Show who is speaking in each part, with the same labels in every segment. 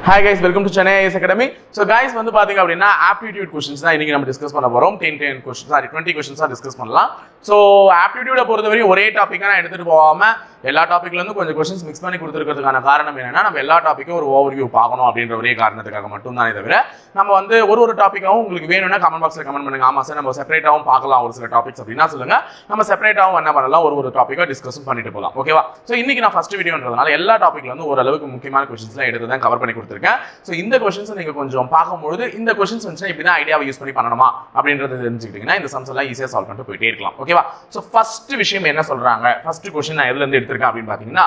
Speaker 1: Hi guys, welcome to Chennai IAS Academy. So guys, வந்து பாத்தீங்க அப்படினா aptitude questions தான் இன்னைக்கு நம்ம டிஸ்கஸ் பண்ண போறோம். 10 questions, sorry 20 questions தான் டிஸ்கஸ் பண்ணலாம். So aptitude பொறுத்தவரை ஒரே டாபிக்கா நான் எடுத்துட்டு போகாம எல்லா டாபிக்ல இருந்து கொஞ்சம் questions mix பண்ணி கொடுத்திருக்கிறதுக்கான காரணம் என்னன்னா நம்ம எல்லா டாபிக்கும் ஒரு ஓவர்வியூ பார்க்கணும் அப்படிங்கற ஒரே காரணத்துக்காக மட்டும் தான். தவிர நம்ம வந்து ஒரு டாபிக்காவும் உங்களுக்கு வேணும்னா கமெண்ட் பாக்ஸ்ல கமெண்ட் பண்ணுங்க. ஆமா சார் நம்ம செப்பரேட்டாவும் பார்க்கலாம் ஒரு சில டாபிக்ஸ் அப்படினா சொல்லுங்க. நம்ம செப்பரேட்டாவும் என்ன பண்ணலாம் ஒரு டாபிக்கா டிஸ்கஸ் பண்ணிட்டு போலாம். ஓகேவா? சோ இன்னைக்கு நான் ஃபர்ஸ்ட் வீடியோன்றதால எல்லா டாபிக்ல இருந்து ஒரு அளவுக்கு முக்கியமான क्वेश्चंसலாம் எடுத்து தான் கவர் பண்ணி கொடுத்திருக்கேன். சோ இந்த क्वेश्चंस நீங்க கொஞ்சம் பாக்கும்போது இந்த क्वेश्चंस வந்துச்சுனா இப்படி தான் ஐடியாவை யூஸ் பண்ணி பண்ணணுமா அப்படிங்கறது தெரிஞ்சுக்கிட்டீங்கன்னா இந்த சம்ஸ் எல்லாம் ஈஸியா சால்வ் பண்ணிட்டு போயிட்டே இருக்கலாம். ஓகேவா? சோ ஃபர்ஸ்ட் விஷயம் என்ன சொல்றாங்க? ஃபர்ஸ்ட் क्वेश्चन நான் எதுல இருந்து எடுத்துர்க்கேன் அப்படினு பாத்தீங்கன்னா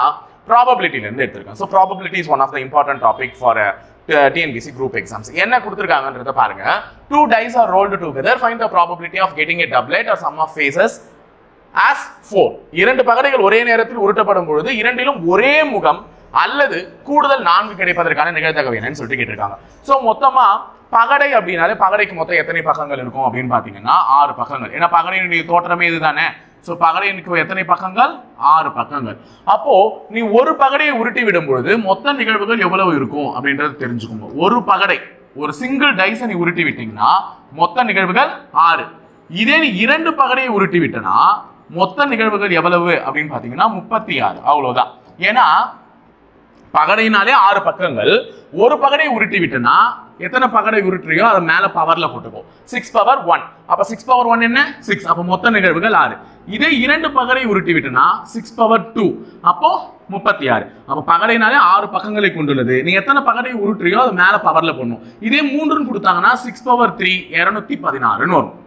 Speaker 1: probability ல இருந்து எடுத்துர்க்கேன். So probability is one of the important topic for TNPSC group exams. என்ன கொடுத்திருக்காங்கன்றத பாருங்க. Two dice are rolled together, find the probability of getting a doublet or sum of faces as 4. இரண்டு பகடைகள் ஒரே நேரத்தில் உருட்டப்படும் பொழுது இரண்டிலும் ஒரே முகம் அல்லது கூடுதல் 4 கிடைப்பதற்கான நிகழ்தகவு என்னன்னு சொல்லிட்டு கேட்டிருக்காங்க. சோ மொத்தமா பகடை அப்படினாலே பகடைக்கு மொத்தம் எத்தனை பக்கங்கள் இருக்கும் அப்படின்னு பாத்தீங்கன்னா 6 பக்கங்கள். ஏன்னா பகடையினுடைய தோற்றமே இதுதானே. சோ பகடைக்கு எத்தனை பக்கங்கள்? 6 பக்கங்கள். அப்போ நீ ஒரு பகடையை உருட்டி விடும் பொழுது மொத்த நிகழ்வுகள் எவ்வளவு இருக்கும் அப்படின்றது தெரிஞ்சுக்கோங்க. ஒரு பகடை ஒரு சிங்கிள் டைஸ் நீ உருட்டி விட்டீங்கன்னா மொத்த நிகழ்வுகள் 6. இதே நீ இரண்டு பகடையை உருட்டி விட்டனா மொத்த நிகழ்வுகள் எவ்வளவு அப்படின்னு பாத்தீங்கன்னா 36. அவ்வளவுதான். ஏன்னா பகடையினாலே 6 பக்கங்கள். ஒரு பகடையை உருட்டி விட்டனா எத்தனை பகடை உருட்டுறியோ அதை மேல பவர்ல போட்டுக்கோ. 6 பவர் 1. அப்ப 6 பவர் 1 என்ன? 6. அப்ப மொத்த நிகழ்வுகள் 6. இதே இரண்டு பகடை உருட்டி விட்டனா 6 பவர் 2. அப்போ 36. அப்ப பகடையினாலே 6 பக்கங்களை கொண்டுள்ளது. நீ எத்தனை பகடை உருட்டுறியோ அது மேல பவர்ல போடணும். இதே 3ன்னு கொடுத்தாங்கன்னா 6 பவர் 3 216ன்னு வரும்.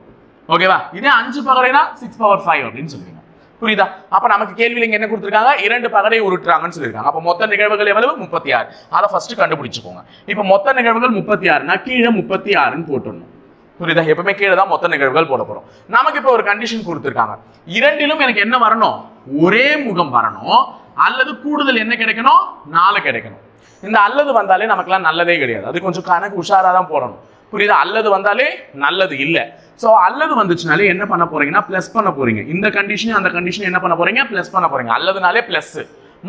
Speaker 1: ஓகேவா? இதே 5 பகடைனா 6 பவர் 5 அப்படின்னு சொல்லுவீங்க. புரியுதா? அப்ப நமக்கு கேள்வியில என்ன கொடுத்திருக்காங்க? இரண்டு பகடை உருட்டுறாங்கன்னு சொல்லிருக்காங்க. அப்ப மொத்த நிகழ்வுகள் எவ்வளவு? 36. அத ஃபர்ஸ்ட் கண்டுபிடிச்சுக்கோங்க. இப்ப மொத்த நிகழ்வுகள் 36னா கீழே 36ன்னு போட்டுறணும். புரியுதா? எப்பவுமே கீழே தான் மொத்த நிகழ்வுகள் போட போறோம். நமக்கு இப்ப ஒரு கண்டிஷன் கொடுத்திருக்காங்க. இரண்டிலும் எனக்கு என்ன வரணும்? ஒரே முகம் வரணும் அல்லது கூடுதல் என்ன கிடைக்கணும்? 4 கிடைக்கணும். இந்த அல்லது வந்தாலே நமக்குலாம் நல்லதே கிடையாது. அது கொஞ்சம் கணக்கு உஷாரா தான் போடணும். புரியுதா? அல்லது வந்தாலே நல்லது இல்ல. சோ அல்லது வந்துச்சுனாலே என்ன பண்ண போறீங்கன்னா பிளஸ் பண்ண போறீங்க. இந்த கண்டிஷன் அந்த கண்டிஷன் என்ன பண்ண போறீங்க? பிளஸ் பண்ண போறீங்க. அல்லதுனாலே பிளஸ்.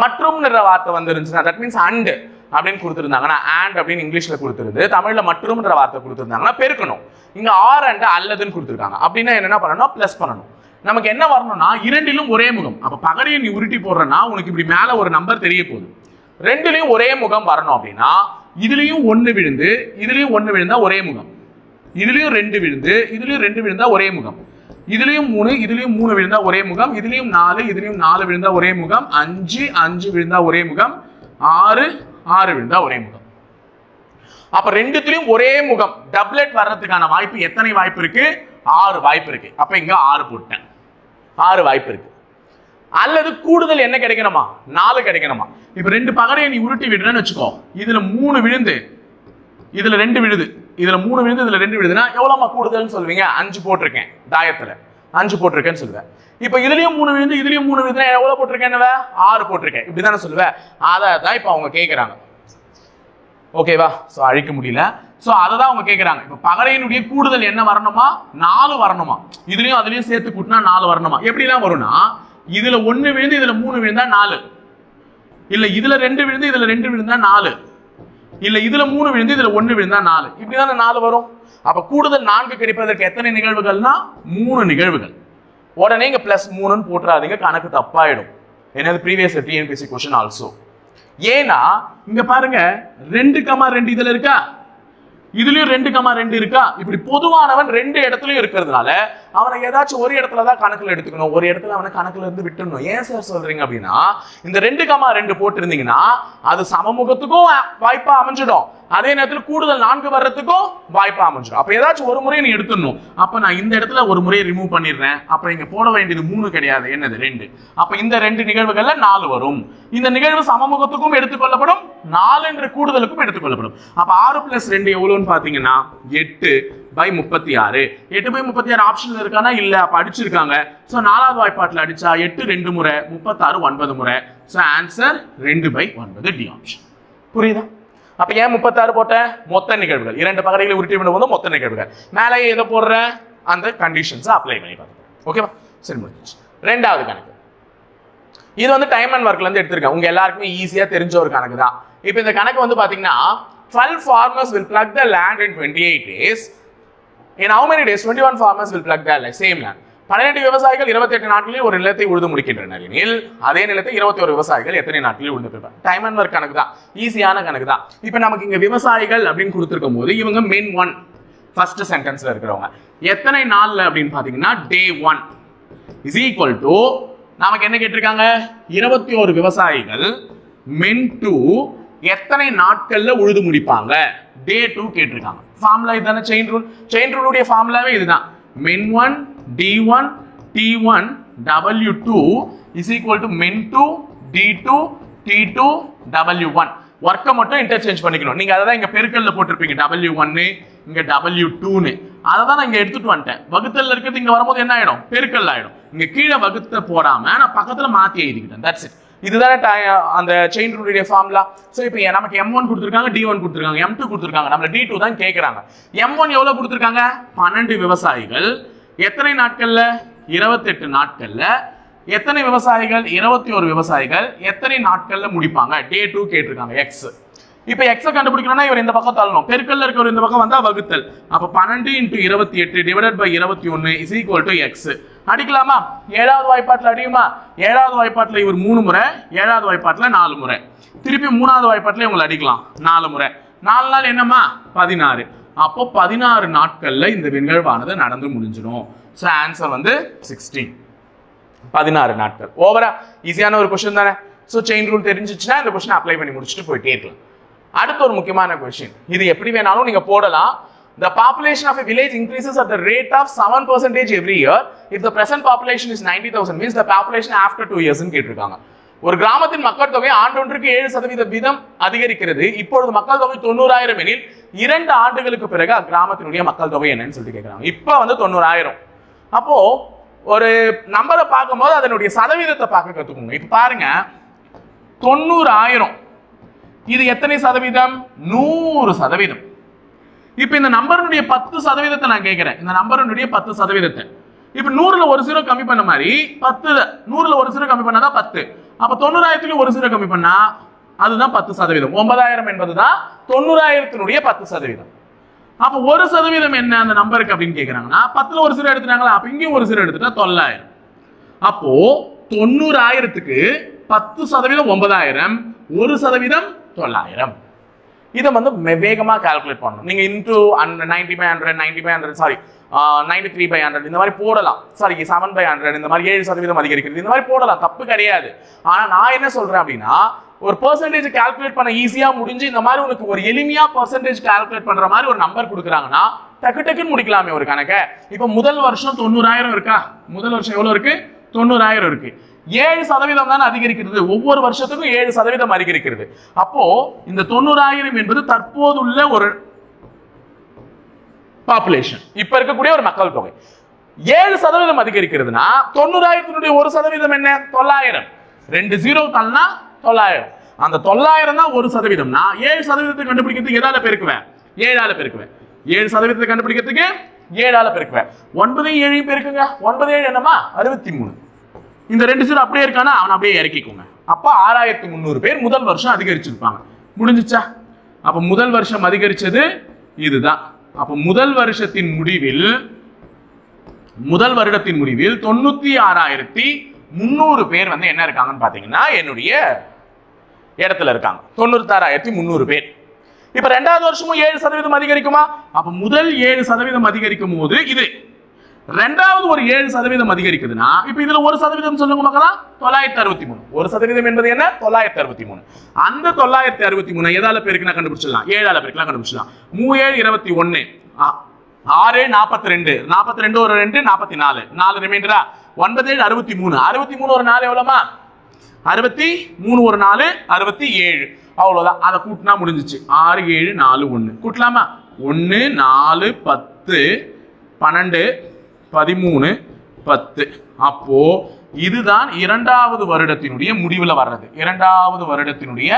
Speaker 1: மற்றும்ன்ற வார்த்தை வந்துருந்துச்சுன்னா தட் மீன்ஸ் அண்ட் அப்படின்னு கொடுத்திருந்தாங்கன்னா அண்ட் அப்படின்னு இங்கிலீஷ்ல கொடுத்திருந்து தமிழ்ல மற்றும்ன்ற வார்த்தை கொடுத்திருந்தாங்கன்னா பெருக்கணும். இங்க ஆர் அண்ட் அல்லதுன்னு கொடுத்திருக்காங்க. அப்படின்னா என்ன பண்ணணும்? பிளஸ் பண்ணணும். நமக்கு என்ன வரணும்னா இரண்டிலும் ஒரே முகம். அப்ப பகடையை நீ உருட்டி போடுறனா உனக்கு இப்படி மேல ஒரு நம்பர் தெரிய போகுது. ரெண்டுலயும் ஒரே முகம் வரணும் அப்படின்னா இதுலயும் 1 விழுந்து இதுலயும் 1 விழுந்தா ஒரே முகம். இதுலயும் 2 விழுந்து இதுலயும் 2 விழுந்தா ஒரே முகம். இதுலயும் 3 இதுலயும் 3 விழுந்தா ஒரே முகம். இதுலயும் 4 இதுலயும் 4 விழுந்தா ஒரே முகம். 5 விழுந்தா ஒரே முகம். 6 விழுந்தா ஒரே முகம். அப்ப ரெண்டுத்துலயும் ஒரே முகம் டப்லெட் வர்றதுக்கான வாய்ப்பு எத்தனை வாய்ப்பு இருக்கு? 6 வாய்ப்பு இருக்கு. அப்ப இங்க 6 போட்டேன். 6 வாய்ப்பு இருக்கு. அல்லது கூடுதல் என்ன கிடைக்கணுமா? 4 கிடைக்கணுமா? இப்ப ரெண்டு பகடையை நீ உருட்டி விடுறேன்னு வச்சுக்கோ. இதுல 3 விழுந்து இதுல 2 விழுது. இதுல 3 விழுந்து இதுல 2 விழுதுனா எவ்வளவுமா கூடுதல்னு சொல்வீங்க? 5 போட்டிருக்கேன். தாயத்துல 5 போட்டிருக்கேன்னு சொல்லுவேன். இப்ப இதுலயும் 3 விழுந்து இதுலயும் 3 விழுதுனா எவ்வளவு போட்டிருக்கேன்? 6 போட்டிருக்கேன். இப்படிதானே சொல்லுவேன். அதான் இப்ப அவங்க கேக்குறாங்க. ஓகேவா? சோ அழிக்க முடியல. சோ அததான் அவங்க கேக்குறாங்க. இப்ப பகடையினுடைய கூடுதல் என்ன வரணுமா? 4 வரணுமா? இதுலயும் அதுலயும் சேர்த்து கூட்டினா 4 வரணுமா? எப்படிலாம் வரும்னா இதுல 1 விழுந்து இதுல 3 விழுந்தா 4. இல்ல இதுல 2 விழுந்து இதுல 2 விழுந்தா 4. இல்ல இதுல 3 விழுந்து இதுல 1 விழுந்தா 4. இப்படிதானே 4 வரும். அப்ப கூடுதல் 4 கிடைப்பதற்கு எத்தனை நிகழ்வுகள்னா 3 நிகழ்வுகள். உடனே இங்க +3ன்னு போட்டுறாதீங்க, கணக்கு தப்பாயிடும். என்னது ப்ரீவியஸ் TNPSC क्वेश्चन ஆல்சோ. ஏன்னா இங்க பாருங்க 2,2 இதுல இருக்கா, இதுலயும் 2,2 இருக்கா. இப்படி பொதுவானவன் 2 இடத்துலயும் இருக்கிறதுனால அவனை ஏதாச்சும் ஒரு இடத்துல தான் கணக்குல எடுத்துக்கணும். ஒரு இடத்துல அவனை கணக்குல இருந்து விட்டுணும். ஏன் சார் சொல்றீங்க அப்படின்னா இந்த 2,2 போட்டு இருந்தீங்கன்னா அது சமமுகத்துக்கும் வாய்ப்பா அமைஞ்சிடும். அதே நேரத்தில் கூடுதல் 4 வர்றதுக்கும் வாய்ப்பா அமைஞ்சிடும். அப்ப ஏதாச்சும் ஒரு முறையை நீ எடுத்துடணும். அப்ப நான் இந்த இடத்துல ஒரு முறையை ரிமூவ் பண்ணிடுறேன். அப்ப இங்க போட வேண்டியது 3 கிடையாது. என்னது? 2. அப்ப இந்த 2 நிகழ்வுகள்ல 4 வரும். இந்த நிகழ்வு சமமுகத்துக்கும் எடுத்துக்கொள்ளப்படும், 4 என்ற கூடுதலுக்கும் எடுத்துக்கொள்ளப்படும். அப்ப 6 + 2 எவ்வளவுன்னு பாத்தீங்கன்னா 8/36. 8/36 ஆப்ஷன்ல இருக்கானா? இல்ல. அப்ப அடிச்சிருக்காங்க. சோ 4வது வாய்ப்பாட்டுல அடிச்சா 8 2 முறை 36 9 முறை. So answer 2/9 D option. புரியுதா? அப்ப ஏன் 36 போட்டேன்? மொத்த நிகழ்வுகள். இரண்டு பகடைகளை உருட்டி விடும்போது மொத்த நிகழ்வுகள். மேலே எதை போடுற? அந்த கண்டிஷன்ஸ் அப்ளை பண்ணி பார்த்துக்கோ. ஓகேவா? சரி, முடிஞ்சிச்சு. ரெண்டாவது கணக்கு. இது வந்து டைம் அண்ட் ஒர்க்ல இருந்து எடுத்திருக்கேன். உங்க எல்லாருக்குமே ஈஸியா தெரிஞ்ச ஒரு கணக்கு தான். இப்போ இந்த கணக்கு வந்து பாத்தீங்கன்னா 12 farmers will plug the land in 28 days. In how many days? 21 farmers will plug the same land. 12 விவசாயிகள் 28 நாட்களில் ஒரு நிலத்தை உழுது முடிக்கின்றனர் எனில் அதே நிலத்தை 21 விவசாயிகள் எத்தனை நாட்களில் உழுது முடிப்பாங்க? டைம் அண்ட் ஒர்க் கணக்கு தான், ஈஸியான கணக்கு தான். இப்போ நமக்கு இங்க விவசாயிகள் அப்படின்னு கொடுத்திருக்கும் போது இவங்க மெயின் 1 ஃபர்ஸ்ட் சென்டென்ஸ்ல இருக்கிறவங்க எத்தனை நாள்ல அப்படின்னு பாத்தீங்கன்னா day 1 is equal to நமக்கு என்ன கேட்டிருக்காங்க? 21 விவசாயிகள் men 2 எத்தனை நாட்கள்ல உழுது முடிப்பாங்க? day 2 கேட்டிருக்காங்க. ஃபார்முலா இதுதானே செயின் ரூல். செயின் ரூலுடைய ஃபார்முலாவே இதுதான். men 1 d1 t1 w2 is equal to men 2 d2 t2 w1. வர்க்க மட்டும் இன்டர்சேஞ்ச் பண்ணிக்கணும். நீங்க அதான் இங்க பெருக்கல்ல போட்டுருப்பீங்க w1 இங்க w2 னு. அத தான் நான் இங்க எடுத்துட்டு வந்துட்டேன். வகுத்தல்ல இருக்குது இங்க வரும்போது என்ன ஆயிடும்? பெருக்கல் ஆயிடும். இங்க கீழே வகுத்த போடாம நான் பக்கத்துல மாத்தி எழுதிக்கிட்டேன். That's it. இதுதானே அந்த செயின் ரூலுடைய ஃபார்முலா. சோ இப்போ நமக்கு m1 கொடுத்திருக்காங்க, d1 கொடுத்திருக்காங்க, m2 கொடுத்திருக்காங்க. நம்மள d2 தான் கேக்குறாங்க. m1 எவ்வளவு கொடுத்திருக்காங்க? 12 விவசாயிகள் எத்தனை நாட்கள்ல? 28 நாட்கள்ல. எத்தனை விவசாயிகள்? 21 விவசாயிகள் எத்தனை நாட்கள்ல முடிப்பாங்க? day 2 கேட்டிருக்காங்க x. இப்போ x கண்டுபிடிக்கணும்னா இவர் இந்த பக்கம் தள்ளணும். பெருக்கல்ல இருக்கவர் இந்த பக்கம் வந்தா வகுத்தல். அப்ப 12 × 28 divided by 21 is equal to x. அடிக்கலாமா? 7வது வாய்ப்பாட்டுல அடியுமா? 7வது வாய்ப்பாட்டுல இவர் 3 முறை, 7வது வாய்ப்பாட்டுல 4 முறை. திருப்பி 3வது வாய்ப்பாட்டுல இவங்க அடிக்கலாம் 4 முறை. 4 நாள் என்னமா? 16. அப்போ 16 நாட்கள்ல இந்த நிகழ்வானது நடந்து முடிஞ்சிடும். சோ ஆன்சர் வந்து 16. 16 நாட்கள். ஓவரா ஈஸியான ஒரு क्वेश्चन தானே. சோ செயின் ரூல் தெரிஞ்சிச்சுனா இந்த क्वेश्चन அப்ளை பண்ணி முடிச்சிட்டு போயிட்டே இருக்கலாம். அடுத்த ஒரு முக்கியமான क्वेश्चन. இது எப்படி வேணாலும் நீங்க போடலாம். The population of a village increases at the rate of 7% every year. If the present population is 90,000 means the population after 2 years ன்னு கேட்டிருக்காங்க. ஒரு கிராமத்தின் மக்கள் தொகை ஆண்டொன்றுக்கு 7% வீதம் அதிகரிக்கிறது. இப்பொழுது மக்கள் தொகை 90,000 எனில் 2 ஆண்டுகளுக்கு பிறகு கிராமத்தினுடைய மக்கள் தொகை என்னன்னு சொல்லிட்டு கேட்கறாங்க. இப்போ வந்து 90,000. அப்போ ஒரு நம்பரை பார்க்கும்போது அதனுடைய சதவீதத்தை பார்க்க கத்துக்கோங்க. இப்போ பாருங்க 90,000 இது எத்தனை சதவீதம்? 100%. இப்போ இந்த நம்பருடைய 10% நான் கேட்கிறேன். இந்த நம்பருடைய 10%. இப்போ 100ல ஒரு 0 கம்மி பண்ண மாதிரி 10 100ல ஒரு 0 கம்மி பண்ணாதான் 10. அப்ப 90,000ல ஒரு 0 கம்மி பண்ணா அதுதான் 10%. 9,000 என்பதுதான் 90,000னுடைய 10%. அப்ப 1% என்ன அந்த நம்பருக்கு அப்படின்னு கேக்குறாங்கன்னா 10ல ஒரு 0 எடுத்துட்டாங்களா? அப்ப இங்கேயும் ஒரு 0 எடுத்துட்டா 9,000. அப்போ 90,000க்கு 10% 9,000, 1% 9,000. இதை வந்து வேகமா கால்குலேட் பண்ணணும். நீங்க இன்டு 90/100, 90/100, சாரி 93/100 இந்த மாதிரி போடலாம். சாரி 7/100 இந்த மாதிரி 7% அதிகரிக்கிறது இந்த மாதிரி போடலாம், தப்பு கிடையாது. ஆனா நான் என்ன சொல்றேன் அப்படின்னா ஒரு பெர்சன்டேஜ் கால்குலேட் பண்ண ஈஸியா முடிஞ்சு இந்த மாதிரி உனக்கு ஒரு எளிமையா பெர்சன்டேஜ் கால்குலேட் பண்ற மாதிரி ஒரு நம்பர் கொடுக்குறாங்கன்னா டக்கு டக்குன்னு முடிக்கலாமே ஒரு கணக்கை. இப்போ முதல் வருஷம் 90,000 இருக்கா? முதல் வருஷம் எவ்வளவு இருக்கு? 90,000 இருக்கு. 7% தானே அதிகரிக்கிறது. ஒவ்வொரு வருஷத்துக்கும் 7% அதிகரிக்கிறது. அப்போ இந்த 90,000 என்பது தற்போதுள்ள ஒரு பாப்புலேஷன், இப்ப இருக்கக்கூடிய ஒரு மக்கள் தொகை. 7% அதிகரிக்கிறதுனா 90,000னுடைய 1% என்ன? 9,000. 2 0 தள்ளனா 9,000. அந்த 9,000 தான் 1%னா 7% கண்டுபிடிக்கிறதுக்கு எதால பெருக்குவேன்? 7ஆல பெருக்குவேன். 7% கண்டுபிடிக்கிறதுக்கு 7ஆல பெருக்குவேன். 9 7 பெருக்குங்க. 9 7 என்னமா? 63. இந்த 2 0 அப்படியே இருக்கானா அவன் அப்படியே இறக்கிக்கோங்க. அப்ப 6,300 பேர் முதல் வருஷம் அதிகரிச்சிருப்பாங்க. முடிஞ்சுச்சா? அப்ப முதல் வருஷம் அதிகரிச்சது இதுதான். அப்ப முதல் வருடத்தின் முடிவில் 96,300 பேர் வந்து என்ன இருக்காங்கன்னு பாத்தீங்கன்னா என்னுடைய இடத்துல இருக்காங்க. 96,300 பேர். இப்ப ரெண்டாவது வருஷமும் 7% அதிகரிக்குமா? அப்ப முதல் 7% அதிகரிக்கும் போது இது ரெண்டாவது ஒரு 7% அதிகரிக்குதுன்னா இப்ப இதுல 1% சொல்லுங்க மக்களா? 963. 1% என்பது என்ன? 963. அந்த 963 எதால பெருக்குனா கண்டுபிடிச்சிடலாம்? 7ஆல பெருக்கலாம் கண்டுபிடிச்சிடலாம். 3 7 21, 6 42, 42 ஒரு 2 44, 4 ரிமைண்டரா 9 7 63, 63 ஒரு 4 எவ்வளவுமா? 63 ஒரு 4 67. அவ்வளவுதான். அதை கூட்டினா முடிஞ்சிச்சு. 6 7 4 1 கூட்டலாமா? 1 4 10 12 13 10. அப்போ இதுதான் இரண்டாவது வருடத்தினுடைய முடிவுல வர்றது. இரண்டாவது வருடத்தினுடைய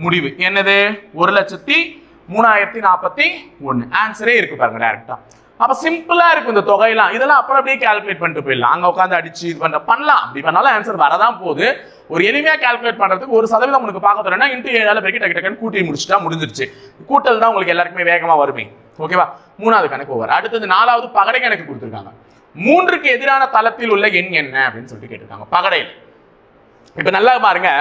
Speaker 1: முடிவு என்னது? 1,03,041. ஆன்சரே இருக்கு பாருங்க டைரக்டா. அப்ப சிம்பிளா இருக்கும் இந்த தொகையெல்லாம். இதெல்லாம் அப்புறம் அப்படியே கால்குலேட் பண்ணிட்டு போயிடலாம். அங்க உட்காந்து அடிச்சு இது பண்ணலாம். அப்படி பண்ணாலும் ஆன்சர் வரதான் போகுது. ஒரு எளிமையா கால்குலேட் பண்றதுக்கு 1% உங்களுக்கு பார்க்க தரேன்னா இன்ட்டு 7 பெருக்கி டக்கு டக்குன்னு கூட்டி முடிச்சுட்டா முடிஞ்சிருச்சு. கூட்டல் தான் உங்களுக்கு எல்லாருக்குமே வேகமா வருமே. ஓகேவா? 3வது கணக்கு ஓவர். அடுத்தது 4வது பகடை கணக்கு கொடுத்துருக்காங்க. 3க்கு எதிரான தளத்தில் உள்ள எண் என்ன அப்படின்னு சொல்லிட்டு கேட்டிருக்காங்க பகடையில். இப்ப நல்லா பாருங்க,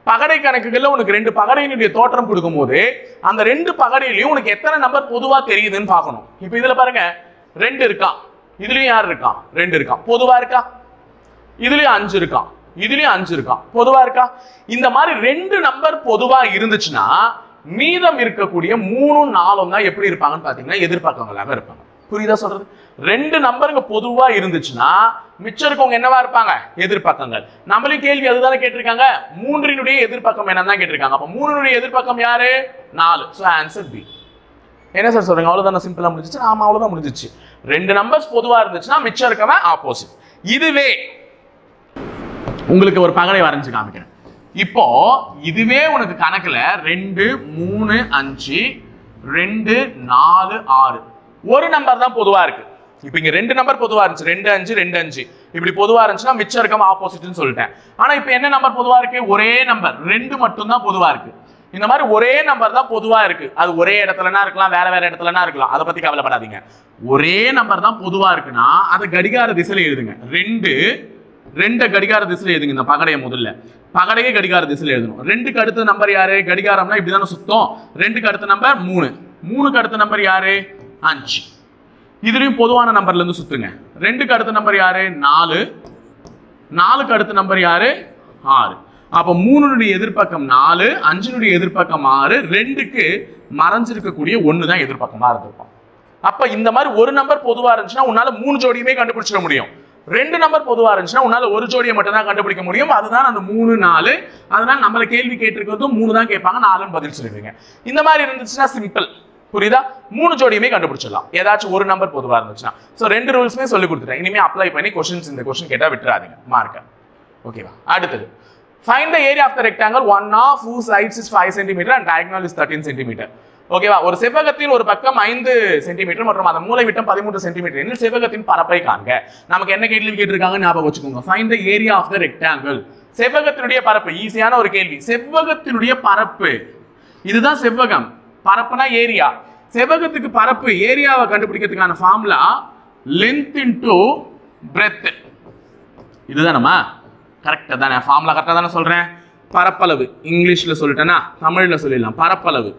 Speaker 1: பகடை கணக்குகள்ல உனக்கு 2 பகடையினுடைய தோற்றம் கொடுக்கும் போது அந்த 2 பகடையிலையும் உனக்கு எத்தனை நம்பர் பொதுவா தெரியுதுன்னு பார்க்கணும். இப்ப இதுல பாருங்க 2 இருக்கான், இதுலயும் யார் இருக்கான்? 2 இருக்கான், பொதுவா இருக்கா? இதுலயும் 5 இருக்கான், இதுலயும் 5 இருக்கான், பொதுவா இருக்கா? இந்த மாதிரி 2 நம்பர் பொதுவா இருந்துச்சுன்னா மீதம் இருக்கக்கூடிய 3 4 தான் எப்படி இருப்பாங்கன்னு பாத்தீங்கன்னா எதிர்பார்க்கவங்களாக இருப்பாங்க. புரியுதா சொல்றது? 2 நம்பருங்க பொதுவா இருந்துச்சுன்னா மிச்சம் இருக்கவங்க என்னவா இருப்பாங்க? எதிர்பக்கங்கள். நம்மளையும் கேள்வி அதுதானே கேட்டிருக்காங்க. 3னுடைய எதிர்பக்கம் என்னன்னு கேட்டிருக்காங்க. அப்ப 3னுடைய எதிர்பக்கம் யாரு? 4. So answer B. என்ன சார் சொல்றீங்க? அவ்வளவுதான சிம்பிளா முடிஞ்சிச்சு? ஆமா, அவ்வளவுதான் முடிஞ்சிச்சு. 2 நம்பர்ஸ் பொதுவா இருந்துச்சுன்னா மிச்சம் இருக்கவன் ஆப்போசிட். இதுவே உங்களுக்கு ஒரு பகடை வரைஞ்சு காமிக்கிறேன். இப்போ இதுவே உனக்கு கணக்குல 2 3 5 2 4 6 ஒரு நம்பர் தான் பொதுவா இருக்கு. இப்போ இங்க 2 நம்பர் பொதுவா இருந்துச்சு, 2 5 2 5 இப்படி பொதுவா இருந்துச்சுன்னா மிச்சம் இருக்கவன் ஆப்போசிட்னு சொல்லிட்டேன். ஆனா இப்போ என்ன நம்பர் பொதுவா இருக்கு? ஒரே நம்பர் 2 மட்டும் தான் பொதுவா இருக்கு. இந்த மாதிரி ஒரே நம்பர் தான் பொதுவா இருக்கு. அது ஒரே இடத்துலனா இருக்கலாம், வேற வேற இடத்துலனா இருக்கலாம். அதை பத்தி கவலைப்படாதீங்க. ஒரே நம்பர் தான் பொதுவா இருக்குன்னா அதை கடிகார திசையில எழுதுங்க. 2 கடிகார திசையில எழுதுங்க. இந்த பகடையை முதல்ல பகடையே கடிகார திசையில எழுதணும். 2க்கு அடுத்த நம்பர் யாரு? கடிகாரம்னா இப்படிதானே சுத்தம். 2க்கு அடுத்த நம்பர் 3, 3க்கு அடுத்த நம்பர் யாரு? 5. இதுலயும் பொதுவான நம்பர்ல இருந்து சுத்துங்க. 2க்கு அடுத்த நம்பர் யாரு? 4, 4க்கு அடுத்த நம்பர் யாரு? 6. அப்ப 3னுடைய எதிர்பக்கம் 4, 5னுடைய எதிர்பக்கம் 6, 2க்கு மறைஞ்சிருக்கக்கூடிய 1 தான் எதிர்பக்கமா இருந்திருக்கும். அப்ப இந்த மாதிரி ஒரு நம்பர் பொதுவா இருந்துச்சுன்னா உன்னால 3 ஜோடியுமே கண்டுபிடிச்சிட முடியும். 2 நம்பர் பொதுவா இருந்துச்சுன்னா உன்னால ஒரு ஜோடியை மட்டும் தான் கண்டுபிடிக்க முடியும். அதுதான் அந்த 3 4. அதனால நம்மள கேள்வி கேட்டிருக்கிறதும் 3 தான் கேட்பாங்க, 4ன்னு பதில் சொல்லிடுவீங்க. இந்த மாதிரி இருந்துச்சுன்னா சிம்பிள். புரியுதா? 3 ஜோடியுமே கண்டுபிடிச்சிடலாம் ஏதாச்சும் ஒரு நம்பர் பொதுவா இருந்துச்சுன்னா. சோ 2 ரூல்ஸ்மே சொல்லி கொடுத்துட்டேன். இனிமே அப்ளை பண்ணி क्वेश्चंस இந்த क्वेश्चन கேட்டா விட்டுறாதீங்க மார்க்க. ஓகேவா? அடுத்தது find the area of the rectangle one of whose sides is 5 cm and diagonal is 13 cm. ஓகேவா? ஒரு செவ்வகத்தின் ஒரு பக்கம் 5 சென்டிமீட்டர் மற்றும் அதன் மூலை விட்டம் 13 சென்டிமீட்டர் எனில் செவ்வகத்தின் பரப்பை காண்க. நமக்கு என்ன கேள்வி கேட்டிருக்காங்க ஞாபகம் வச்சுக்கோங்க. find the area of the rectangle. செவ்வகத்தினுடைய பரப்பு. ஈஸியான ஒரு கேள்வி. செவ்வகத்தினுடைய பரப்பு. இதுதான் செவ்வகம். பரப்புனா ஏரியா. செவ்வகத்துக்கு பரப்பு ஏரியாவை கண்டுபிடிக்கிறதுக்கான ஃபார்முலா லென்த் இன்டு பிரெத். இதுதானமா? கரெக்டா தானே? ஃபார்முலா கரெக்டா தானே சொல்றேன்? பரப்பளவு இங்கிலீஷ்ல சொல்லிட்டேனா தமிழ்ல சொல்லிடலாம். பரப்பளவு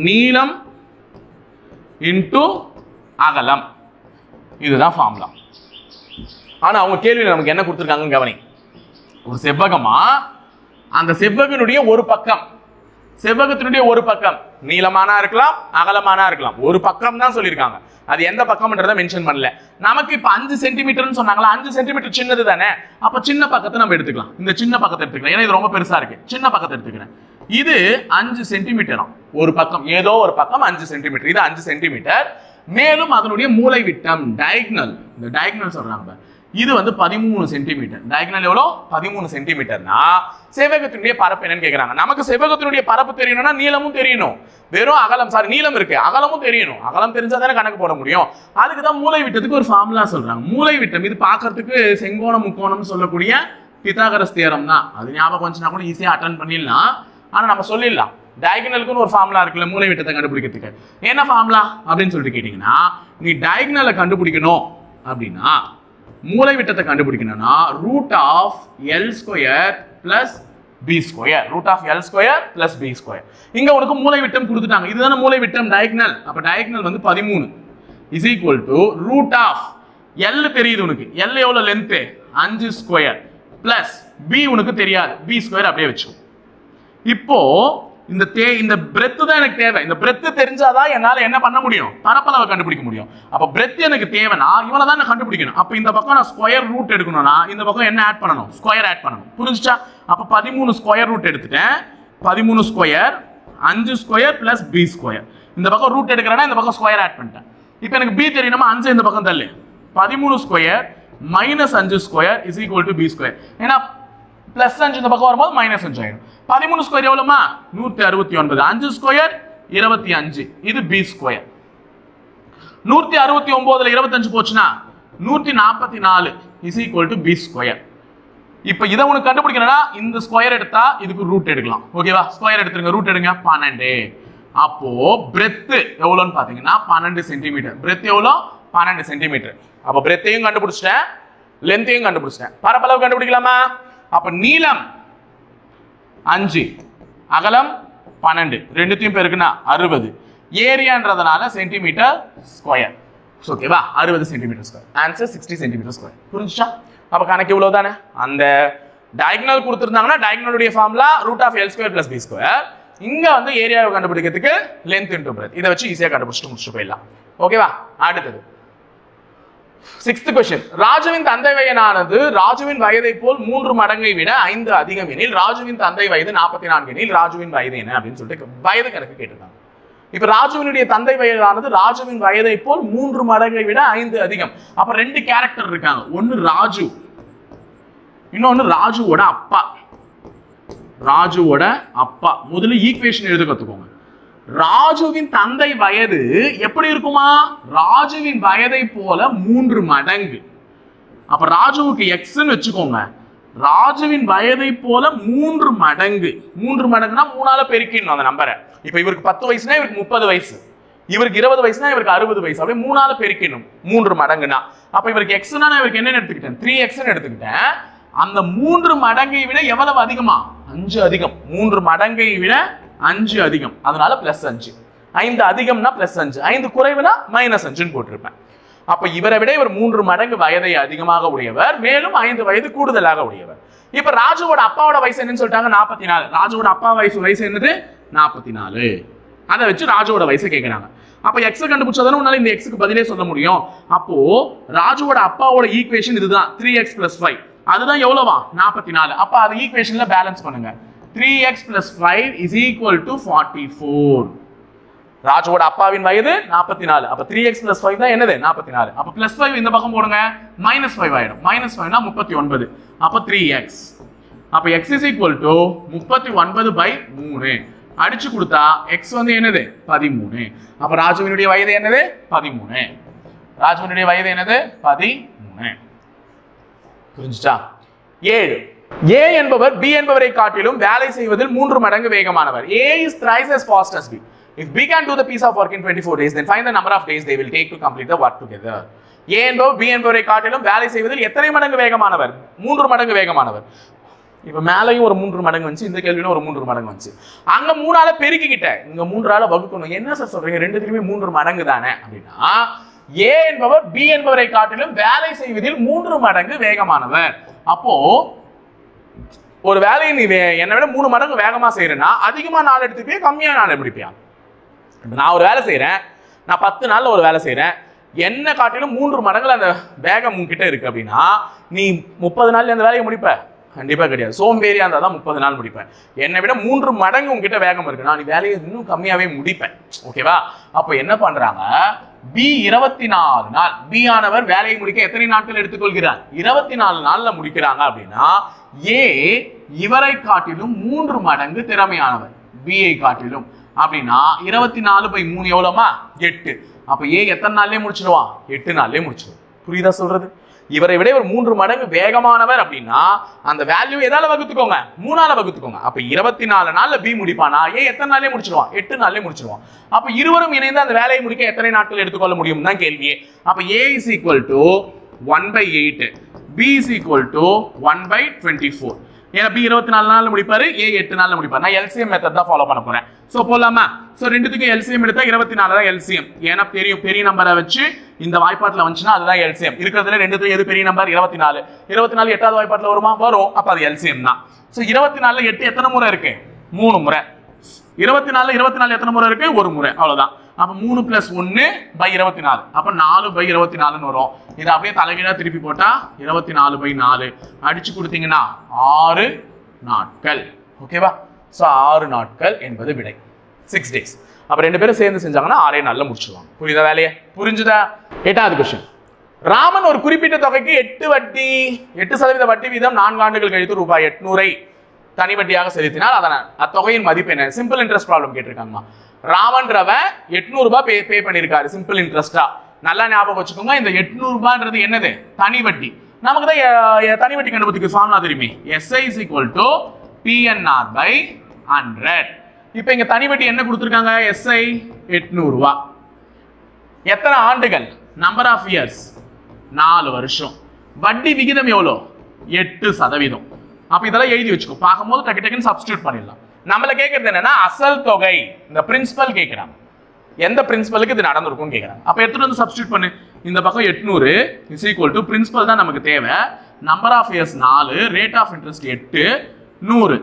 Speaker 1: நீளம் இன்டு அகலம். இதுதான் ஃபார்முலா. ஆனா அவங்க கேள்வியில நமக்கு என்ன கொடுத்திருக்காங்கன்னு கவனி. ஒரு செவ்வகமா அந்த செவ்வகனுடைய ஒரு பக்கம், செவ்வகத்தினுடைய ஒரு பக்கம் நீளமானா இருக்கலாம், அகலமானா இருக்கலாம். ஒரு பக்கம் தான் சொல்லியிருக்காங்க. அது எந்த பக்கம்ன்றத மென்ஷன் பண்ணல. நமக்கு இப்ப 5 சென்டிமீட்டர்னு சொன்னாங்களா? 5 சென்டிமீட்டர் சின்னது தானே. அப்ப சின்ன பக்கத்தை நம்ம எடுத்துக்கலாம். இந்த சின்ன பக்கத்தை எடுத்துக்கலாம். ஏன்னா இது ரொம்ப பெருசா இருக்கு. சின்ன பக்கத்தை எடுத்துக்கிறேன். இது 5 சென்டிமீட்டரும் ஒரு பக்கம், ஏதோ ஒரு பக்கம் 5 சென்டிமீட்டர். இது 5 சென்டிமீட்டர். மேலும் அதனுடைய மூலை விட்டம் டயகனல், இந்த டயகனல் சொல்றாங்க, இது வந்து 13 சென்டிமீட்டர். டயகனல் எவ்வளோ? 13 சென்டிமீட்டர்னா செவ்வகத்தினுடைய பரப்பு என்னன்னு கேட்கறாங்க. நமக்கு செவ்வகத்தினுடைய பரப்பு தெரியணும்னா நீளமும் தெரியணும். வெறும் அகலம், சாரி நீளம் இருக்கு, அகலமும் தெரியணும். அகலம் தெரிஞ்சா தானே கணக்கு போட முடியும். அதுக்கு தான் மூலை விட்டத்துக்கு ஒரு ஃபார்முலா சொல்றாங்க. மூலை விட்டம் இது பார்க்கறதுக்கு செங்கோணம் முக்கோணம் சொல்லக்கூடிய பித்தாகரஸ் தியரம் தான். அது ஞாபகம் வந்துச்சுன்னா கூட ஈஸியா அட்டெண்ட் பண்ணிடலாம். ஆனா நம்ம சொல்லிடலாம். டயகனலுக்குன்னு ஒரு ஃபார்முலா இருக்குல்ல மூலை விட்டத்தை கண்டுபிடிக்கிறதுக்கு. என்ன ஃபார்முலா அப்படின்னு சொல்லிட்டு கேட்டீங்கன்னா, நீ டயகனலை கண்டுபிடிக்கணும் அப்படின்னா, மூலை விட்டத்தை கண்டுபிடிக்கணும்னா root of L square plus B square. Root of L square plus B square. இங்க உனக்கு மூலை விட்டம் கொடுத்துட்டாங்க. இதுதானே மூலை விட்டம் டயகனல். அப்ப டயகனல் வந்து 13 is equal to root of L தெரியுது உனக்கு. எல் எவ்வளவு லென்த்? 5 ஸ்கொயர் பிளஸ் பி உனக்கு தெரியாது. பி ஸ்கொயர் அப்படியே வச்சு. இப்போ இந்த பிரெத் தான் எனக்கு தேவை. இந்த பிரெத் தெரிஞ்சாதான் என்னால என்ன பண்ண முடியும்? பரப்பளவை கண்டுபிடிக்க முடியும். அப்ப பிரெத் எனக்கு தேவைன்னா இவனை தான் கண்டுபிடிக்கணும். அப்ப இந்த பக்கம் நான் ஸ்கொயர் ரூட் எடுக்கணும்னா இந்த பக்கம் என்ன ஆட் பண்ணணும்? ஸ்கொயர் ஆட் பண்ணணும். புரிஞ்சுச்சா? அப்ப 13 ஸ்கொயர் ரூட் எடுத்துட்டேன். 13 square 5 square plus B square. இந்த பக்கம் ரூட் எடுக்கிறேன்னா இந்த பக்கம் ஸ்கொயர் ஆட் பண்ணிட்டேன். இப்போ எனக்கு பி தெரியணுமா? 5 இந்த பக்கம் தள்ளு. 13 square minus 5 square is equal to B square. ஏன்னா பிளஸ் 5 இந்த பக்கம் வரும்போது மைனஸ் 5 ஆயிடும். 13 ஸ்கொயர் எவ்வளவுமா? 169. 5 ஸ்கொயர் 25. இது பி ஸ்கொயர். 169ல 25 போச்சுன்னா 144 is equal to b square. இப்போ இதை உனக்கு கண்டுபிடிக்கணும்னா இந்த ஸ்கொயர் எடுத்தா இதுக்கு ரூட் எடுக்கலாம். ஓகேவா? ஸ்கொயர் எடுத்துருங்க, ரூட் எடுங்க 12. அப்போ பிரெத் எவ்வளோன்னு பாத்தீங்கன்னா 12 சென்டிமீட்டர். பிரெத் எவ்வளோ? 12 சென்டிமீட்டர். அப்போ பிரெத்தையும் கண்டுபிடிச்சிட்டேன், லென்த்தையும் கண்டுபிடிச்சிட்டேன். பரப்பளவு கண்டுபிடிக்கலாமா? அப்ப நீளம் 5, அகலம் 12, ரெண்டுத்தையும் பெருக்குனா 60. ஏரியான்றதுனால சென்டிமீட்டர் ஸ்கொயர். ஓகேவா? 60 centimetre square. Answer 60 centimetre square. புரிஞ்சுச்சா? அப்ப கணக்கு இவ்வளவு தானே. அந்த டயகனல் கொடுத்திருந்தாங்கன்னா டயகனலுடைய ஃபார்முலா √(L² + b²). இங்க வந்து ஏரியாவை கண்டுபிடிக்கிறதுக்கு லென்த் இன்டு பிரெத். இதை வச்சு ஈஸியா கண்டுபிடிச்சிட்டு முடிச்சுட்டு போயிடலாம். ஓகேவா? அடுத்தது 6th question. ராஜுவின் தந்தை வயதானது ராஜுவின் வயதை போல் 3 மடங்கை விட 5 அதிகம் எனில் ராஜுவின் தந்தை வயது 44 எனில் ராஜுவின் வயது என்ன அப்படின்னு சொல்லிட்டு வயது கணக்கு கேட்டிருக்காங்க. இப்ப ராஜுவினுடைய தந்தை வயதானது ராஜுவின் வயதை போல் 3 மடங்கை விட 5 அதிகம். அப்ப 2 கேரக்டர் இருக்காங்க. ஒன்னு ராஜு, இன்னொன்னு ராஜுவோட அப்பா. ராஜுவோட அப்பா. முதல்ல ஈக்குவேஷன் எழுத கத்துக்கோங்க. ராஜுவின் தந்தை வயது எப்படி இருக்குமா? ராஜுவின் வயதை போல 3 மடங்கு. அப்ப ராஜுவுக்கு எக்ஸ்ன்னு வச்சுக்கோங்க. ராஜுவின் வயதை போல 3 மடங்கு. 3 மடங்குனா 3ஆல பெருக்கிடணும் அந்த நம்பரை. இப்ப இவருக்கு 10 வயசுனா இவருக்கு 30 வயசு, இவருக்கு 20 வயசுனா இவருக்கு 60 வயசு. அப்படியே 3ஆல பெருக்கிடணும் 3 மடங்குனா. அப்ப இவருக்கு எக்ஸ்னா நான் இவருக்கு என்ன எடுத்துக்கிட்டேன்? 3x எடுத்துக்கிட்டேன். அந்த 3 மடங்கை விட எவ்வளவு அதிகமா? 5 அதிகம். 3 மடங்கை விட 5 அதிகம். அதனால +5. 5 அதிகம்னா +5, 5 குறைவுனா -5 போட்டிருப்பேன். அப்ப இவரை விட இவர் 3 மடங்கு வயதை அதிகமாக உடையவர், மேலும் 5 வயது கூடுதலாக உடையவர். இப்ப ராஜுவோட அப்பாவோட வயசு என்னன்னு சொல்லிட்டாங்க? 44. ராஜுவோட அப்பா வயசு என்னது? 44. அதை வச்சு ராஜுவோட வயசு கேட்கிறாங்க. அப்ப x கண்டுபிடிச்சதானே உன்னால இந்த x க்கு பதிலே சொல்ல முடியும். அப்போ ராஜுவோட அப்பாவோட ஈக்குவேஷன் இதுதான், 3x + 5. அதுதான் எவ்வளவா? 44. அப்ப அது ஈக்குவேஷன்ல பேலன்ஸ் பண்ணுங்க. 3x + 5 = 44. ராஜுவோட அப்பாவின் வயது 44. அப்ப 3x + 5 தான் என்னது? 44. அப்ப +5 இந்த பக்கம் போடுங்க, -5 ஆயிடும். -5 னா 39. அப்ப 3x. அப்ப x = 39/3. அடிச்சு கொடுத்தா x வந்து என்னது? 13. அப்ப ராஜுவினுடைய வயது என்னது? 13. ராஜுவினுடைய வயது என்னது? 13. புரிஞ்சுச்சா? 7. A என்பவர் B என்பவரை காட்டிலும் வேலை செய்வதில் 3 மடங்கு வேகமானவர். A is thrice as fast as B. If B can do the piece of work in 24 days, then find the number of days they will take to complete the work together. A என்பவர் B என்பவரை காட்டிலும் வேலை செய்வதில் எத்தனை மடங்கு வேகமானவர்? 3 மடங்கு வேகமானவர். இப்ப மேலையும் ஒரு 3 மடங்கு வந்துச்சு, இந்த கேள்வியில ஒரு 3 மடங்கு வந்துச்சு. அங்க 3ஆல பெருக்கிக்கிட்ட, இங்க 3ஆல வகுக்கணும். என்ன சார் சொல்றீங்க? ரெண்டுத்துலயுமே 3 மடங்கு தானே அப்படின்னா, A என்பவர் B என்பவரை காட்டிலும் வேலை செய்வதில் 3 மடங்கு வேகமானவர். அப்போ ஒரு வேலையை நீ என்னை விட 3 மடங்கு வேகமா செய்யறேன்னா அதிகமா நாள் எடுத்துப்பியா, கம்மியா நாள் எடுப்பியா? நான் ஒரு வேலை செய்யறேன், நான் 10 நாள்ல ஒரு வேலை செய்யறேன், என்ன காட்டிலும் 3 மடங்குல அந்த வேகம் உன்கிட்ட இருக்கு அப்படின்னா நீ 30 நாள்ல அந்த வேலையை முடிப்ப? கண்டிப்பா கிடையாது. சோம்பேறியா இருந்தா தான் 30 நாள் முடிப்பேன். என்னை விட 3 மடங்கு உங்ககிட்ட வேகம் இருக்குன்னா நீ வேலையை இன்னும் கம்மியாவே முடிப்பேன். ஓகேவா? அப்ப என்ன பண்றாங்க? B 24 நாள். B ஆனவர் வேலையை முடிக்க எத்தனை நாட்கள் எடுத்துக்கொள்கிறார்? 24 நாள்ல முடிக்கிறாங்க அப்படின்னா A இவரை காட்டிலும் 3 மடங்கு திறமையானவர், B ஐ காட்டிலும். அப்படின்னா 24/3 எவ்வளவுமா? 8. அப்ப A எத்தனை நாள்லயே முடிச்சிடுவான்? 8 நாள்லயே முடிச்சிடுவான். புரியுதா சொல்றது? இவரை விட ஒரு 3 மடங்கு வேகமானவர் அப்படின்னா அந்த வேல்யூ எதால வகுத்துக்கோங்க? 3ஆல வகுத்துக்கோங்க. அப்ப 24 நாள்ல B முடிப்பானா A எத்தனை நாள்லயே முடிச்சிடுவான்? 8 நாள்லயே முடிச்சிடுவான். அப்ப இருவரும் இணைந்து அந்த வேலையை முடிக்க எத்தனை நாட்கள் எடுத்துக்கொள்ள முடியும் தான் கேள்வியே. அப்ப A = 1/8, B = 1/24. ஏன்னா B 24 நாள்ல முடிப்பாரு, A 8 நாள்ல முடிப்பாரு. நான் LCM மெத்தட் தான் ஃபாலோ பண்ண போறேன். சோ போலாமா? சோ ரெண்டுத்துக்கும் LCM எடுத்தா 24 தான் LCM. ஏன்னா பெரிய நம்பரை வச்சு இந்த வாய்ப்பாட்டுல வந்துச்சுன்னா அதுதான் LCM. இருக்கிறதுல ரெண்டுத்துக்கும் எது பெரிய நம்பர்? 24. 24 8வது வாய்ப்பாட்டுல வருமா? வரும். அப்ப அது LCM தான். சோ 24ல 8 எத்தனை முறை இருக்கு? 3 முறை. 24 எத்தனை முறை இருக்கு? 1 முறை. அவ்வளவுதான். அப்ப 3 + 1/24. அப்ப 4/24 வரும். இதை அப்படியே தலைகீழா திருப்பி போட்டா 24/4 அடிச்சு கொடுத்தீங்கன்னா 6 நாட்கள். ஓகேவா? சோ 6 நாட்கள் என்பது விடை. 6 days. அப்ப ரெண்டு பேரும் சேர்ந்து செஞ்சாங்கன்னா 6 நாள்ல முடிச்சிடுவாங்க. புரியுதா வேலையை? புரிஞ்சுதா? 8வது क्वेश्चन. ராமன் ஒரு குறிப்பிட்ட தொகைக்கு 8% வட்டி வீதம் 4 ஆண்டுகள் கழித்து ரூபாய் 800 தனி வட்டியாக செலுத்தினால் அதன அத்தொகையின் மதிப்பு என்ன? சிம்பிள் இன்ட்ரெஸ்ட் ப்ராப்ளம் கேட்டிருக்காங்கம்மா. ராமன்றவன் 800 ரூபாய் பே பண்ணிருக்காரு சிம்பிள் இன்ட்ரெஸ்டா. நல்லா ஞாபகம் வச்சுக்கோங்க. இந்த 800 ரூபாய்ன்றது என்னது? தனி வட்டி. நமக்கு தான் தனி வட்டி கண்டுபிடிக்க ஃபார்முலா தெரியுமே. SI = PNR by 100. இப்போ இங்க தனி வட்டி என்ன கொடுத்திருக்காங்க? SI 800 ரூபாய். எத்தனை ஆண்டுகள்? நம்பர் ஆஃப் இயர்ஸ் 4 வருஷம். வட்டி விகிதம் எவ்வளோ? 8%. அப்ப இதெல்லாம் எழுதி வச்சுக்கோ. பார்க்கும்போது டக்கு டக்குன்னு சப்ஸ்டிட்யூட் பண்ணிடலாம். நம்மள கேட்கறது என்னன்னா அசல் தொகை, இந்த பிரின்சிபல் கேட்கிறாங்க. எந்த பிரின்சிபலுக்கு இது நடந்திருக்கும் கேட்கறாங்க. அப்ப எடுத்துட்டு வந்து சப்ஸ்டிட்யூட் பண்ணு. இந்த பக்கம் 800 இஸ் ஈக்குவல் டு பிரின்சிபல் தான் நமக்கு தேவை. Number of years 4, rate of interest 8, 100.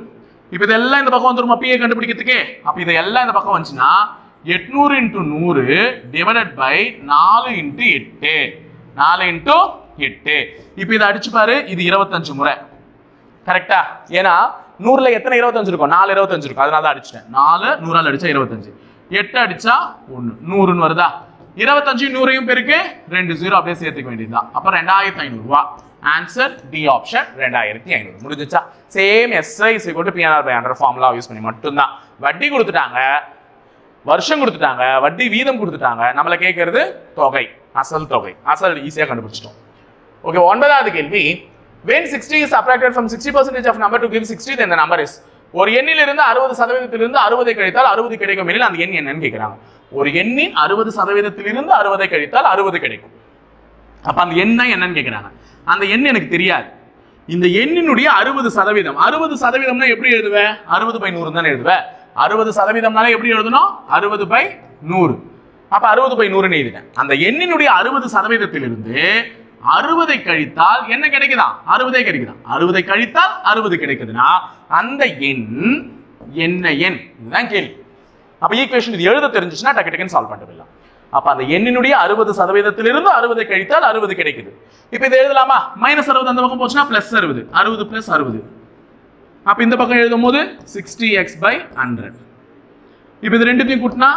Speaker 1: இப்போ இதெல்லாம் இந்த பக்கம் வந்துருமா பிஏ கண்டுபிடிக்கிறதுக்கு? அப்ப இதெல்லாம் இந்த பக்கம் வந்துச்சுன்னா 800 × 100 டிவைடட் பை 4 × 8. 4 × 8. இப்போ இதை அடிச்சு பாரு. இது 25 முறை. கரெக்டா? ஏன்னா 100ல எத்தனை 25 இருக்கும்? 4 25 இருக்கும். அதனால தான் அடிச்சிட்டேன். 4 100ஆல் அடிச்சா 25. 8 அடிச்சா 1 100ன்னு வருதா? 25 100ஐயும் பெருக்கு 2 0 அப்படியே சேர்த்துக்க வேண்டியதுதான். அப்ப 2500 ரூபாய். Answer D option 2500. முடிஞ்சுச்சா? Same SI = PNR by 100 formula use பண்ணி மட்டும்தான். வட்டி கொடுத்துட்டாங்க, வருஷம் கொடுத்துட்டாங்க, வட்டி வீதம் கொடுத்துட்டாங்க. நம்மள கேட்கறது தொகை, அசல் தொகை. அசல் ஈஸியா கண்டுபிடிச்சிட்டோம். ஓகே, 9வது கேள்வி. When 60 is subtracted from 60% of number to give 60, then the number is. ஒரு எண்ணிலிருந்து 60%இலிருந்து 60 கழித்தால் 60 கிடைக்கும் எனில் அந்த எண் என்னன்னு கேக்குறாங்க. ஒரு எண்ணின் 60%இலிருந்து 60 கழித்தால் 60 கிடைக்கும். அப்ப அந்த எண் என்னன்னு கேக்குறாங்க. அந்த எண் எனக்கு தெரியாது. இந்த எண்ணினுடைய 60%. 60%னா எப்படி எழுதுவேன்? 60/100 தான் எழுதுவேன். 60%னால எப்படி எழுதணும்? 60/100. அப்ப 60/100 ன்னு எழுதிட்டேன். அந்த எண்ணினுடைய 60%இலிருந்து 60 கழித்தால் என்ன கிடைக்குதா? 60 கிடைக்குதா? 60 கழித்தால் 60 கிடைக்குதுன்னா அந்த எண் என்ன எண்? இதுதான் கேள்வி. அப்ப ஈக்குவேஷன் இது எழுத தெரிஞ்சுச்சுன்னா டக்கு டக்குன்னு சால்வ் பண்ணிடலாம். அப்ப அந்த எண்ணினுடைய 60%இலிருந்து 60 கழித்தால் 60 கிடைக்குது. இப்போ இதை எழுதலாமா? -60 அந்த பக்கம் போச்சுன்னா +60. 60 + 60. அப்ப இந்த பக்கம் எழுதும்போது 60x/100. இப்போ இது ரெண்டுத்தையும் கூட்டினா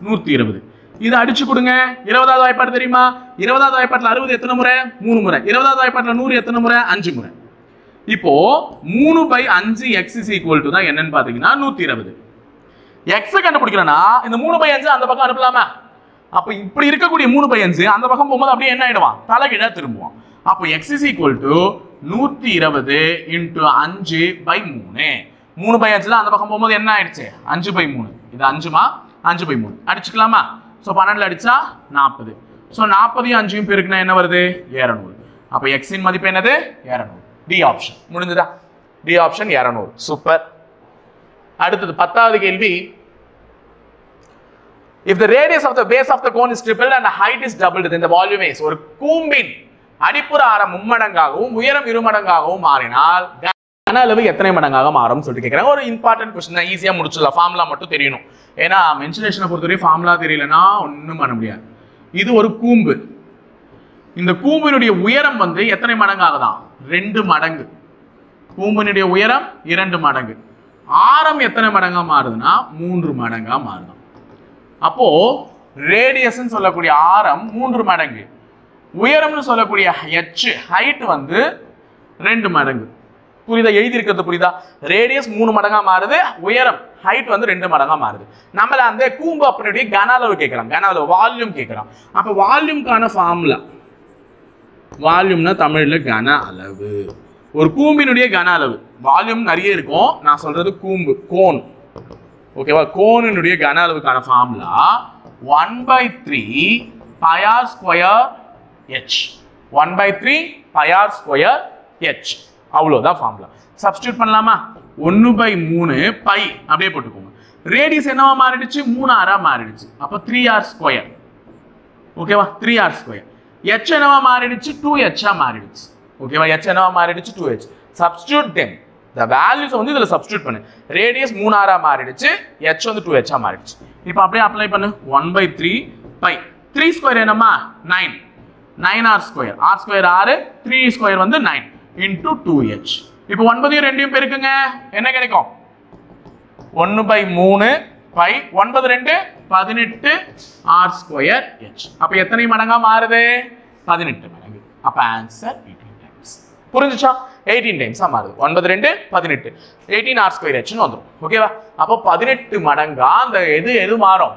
Speaker 1: 120. இதை அடிச்சு கொடுங்க. 20வது வாய்ப்பாடு தெரியுமா? 20வது வாய்ப்பாட்டுல 60 எத்தனை முறை? 3 முறை. 20வது வாய்ப்பாட்டுல 100 எத்தனை முறை? 5 முறை. இப்போ 3/5 x = தான் என்னன்னு பாத்தீங்கன்னா 120. x கண்டுபிடிக்கிறேன்னா இந்த 3/5 அந்த பக்கம் அனுப்பலாமா? அப்ப இப்படி இருக்கக்கூடிய 3/5 அந்த பக்கம் போகும்போது அப்படியே என்ன ஆயிடுவான்? தலைகீழா திரும்புவான். அப்போ x = 120 × 5/3. 3/5 அந்த பக்கம் போகும்போது என்ன ஆயிடுச்சு? 5/3. இது 5மா? 5/3 அடிச்சுக்கலாமா? சோ 12 அடிச்சா 40. சோ 40 5 பெருக்குனா என்ன வருது? 200. அப்ப x இன் மதிப்பு என்னது? 200. D option. முடிஞ்சதா? D option 200. சூப்பர். அடுத்து 10வது கேள்வி. If the radius of the base of the cone is tripled and the height is doubled, then the volume is. ஒரு கூம்பின் அடிப்புற ஆரம் மும்மடங்காகவும் உயரம் இருமடங்காகவும் மாறினால் கன அளவு எத்தனை மடங்காக மாறும் சொல்லிட்டு கேக்குறாங்க. ஒரு இம்பார்ட்டன்ட் क्वेश्चन தான். ஈஸியா முடிச்சிடலாம். ஃபார்முலா மட்டும் தெரியணும். ஏன்னா மென்சுரேஷனை பொறுத்தவரை ஃபார்முலா தெரியலனா ஒண்ணும் பண்ண முடியாது. இது ஒரு கூம்பு. இந்த கூம்பினுடைய உயரம் வந்து எத்தனை மடங்காகதான்? 2 மடங்கு. கூம்பினுடைய உயரம் 2 மடங்கு. ஆரம் எத்தனை மடங்கா மாறுதுன்னா 3 மடங்கா மாறுது. அப்போ ரேடியஸ் சொல்லக்கூடிய ஆரம் 3 மடங்கு, உயரம்னு சொல்லக்கூடிய h ஹைட் வந்து 2 மடங்கு. புரியுதா? எழுதி இருக்கிறது புரியுதா? ரேடியஸ் 3 மடங்கா மாறுது, உயரம் ஹைட் வந்து 2 மடங்கா மாறுது. நம்மள அந்த கூம்பு அப்படியே கன அளவு கேக்குறாங்க. கன அளவு வால்யூம் கேக்குறாங்க. அப்ப வால்யூம்கான ஃபார்முலா, வால்யூம்னா தமிழ்ல கன அளவு. ஒரு கூம்பினுடைய கன அளவு, வால்யூம் நிறைய இருக்கும். நான் சொல்றது கூம்பு, கோன். ஓகேவா? கோனினுடைய கன அளவுக்கான formula 1/3 πr² h. 1/3 πr² h. அவ்வளவுதான் ஃபார்முலா. சப்ஸ்டிட்யூட் பண்ணலாமா? 1/3 பை அப்படியே போட்டுக்கோங்க. ரேடியஸ் என்னவா மாறிடுச்சு? 3r மாறிடுச்சு. அப்ப 3r². ஓகேவா? 3r². h என்னவா மாறிடுச்சு? 2h மாறிடுச்சு. ஓகேவா? h என்னவா மாறிடுச்சு? 2h. Substitute them. the values வந்து இதுல சப்ஸ்டிட்யூட் பண்ணு. ரேடியஸ் 3r மாறிடுச்சு, h வந்து 2h மாறிடுச்சு. இப்போ அப்படியே அப்ளை பண்ணு. 1/3 பை 3² என்னமா? 9. 9r². r² 6, 3² வந்து 9 into 2h. இப்போ 9 2 பெருக்குங்க. என்ன கிடைக்கும்? 1/3 பை 9 2 18 r²h. அப்ப எத்தனை மடங்கா மாறுது? 18 மடங்கு. அப்ப ஆன்சர் 18 டைம்ஸ். புரிஞ்சுச்சா? 18 டைம்ஸா மாறுது. 9 2 18 18 r²h ன்னு வந்துரும். ஓகேவா? அப்போ 18 மடங்கா அந்த எது மாறும்?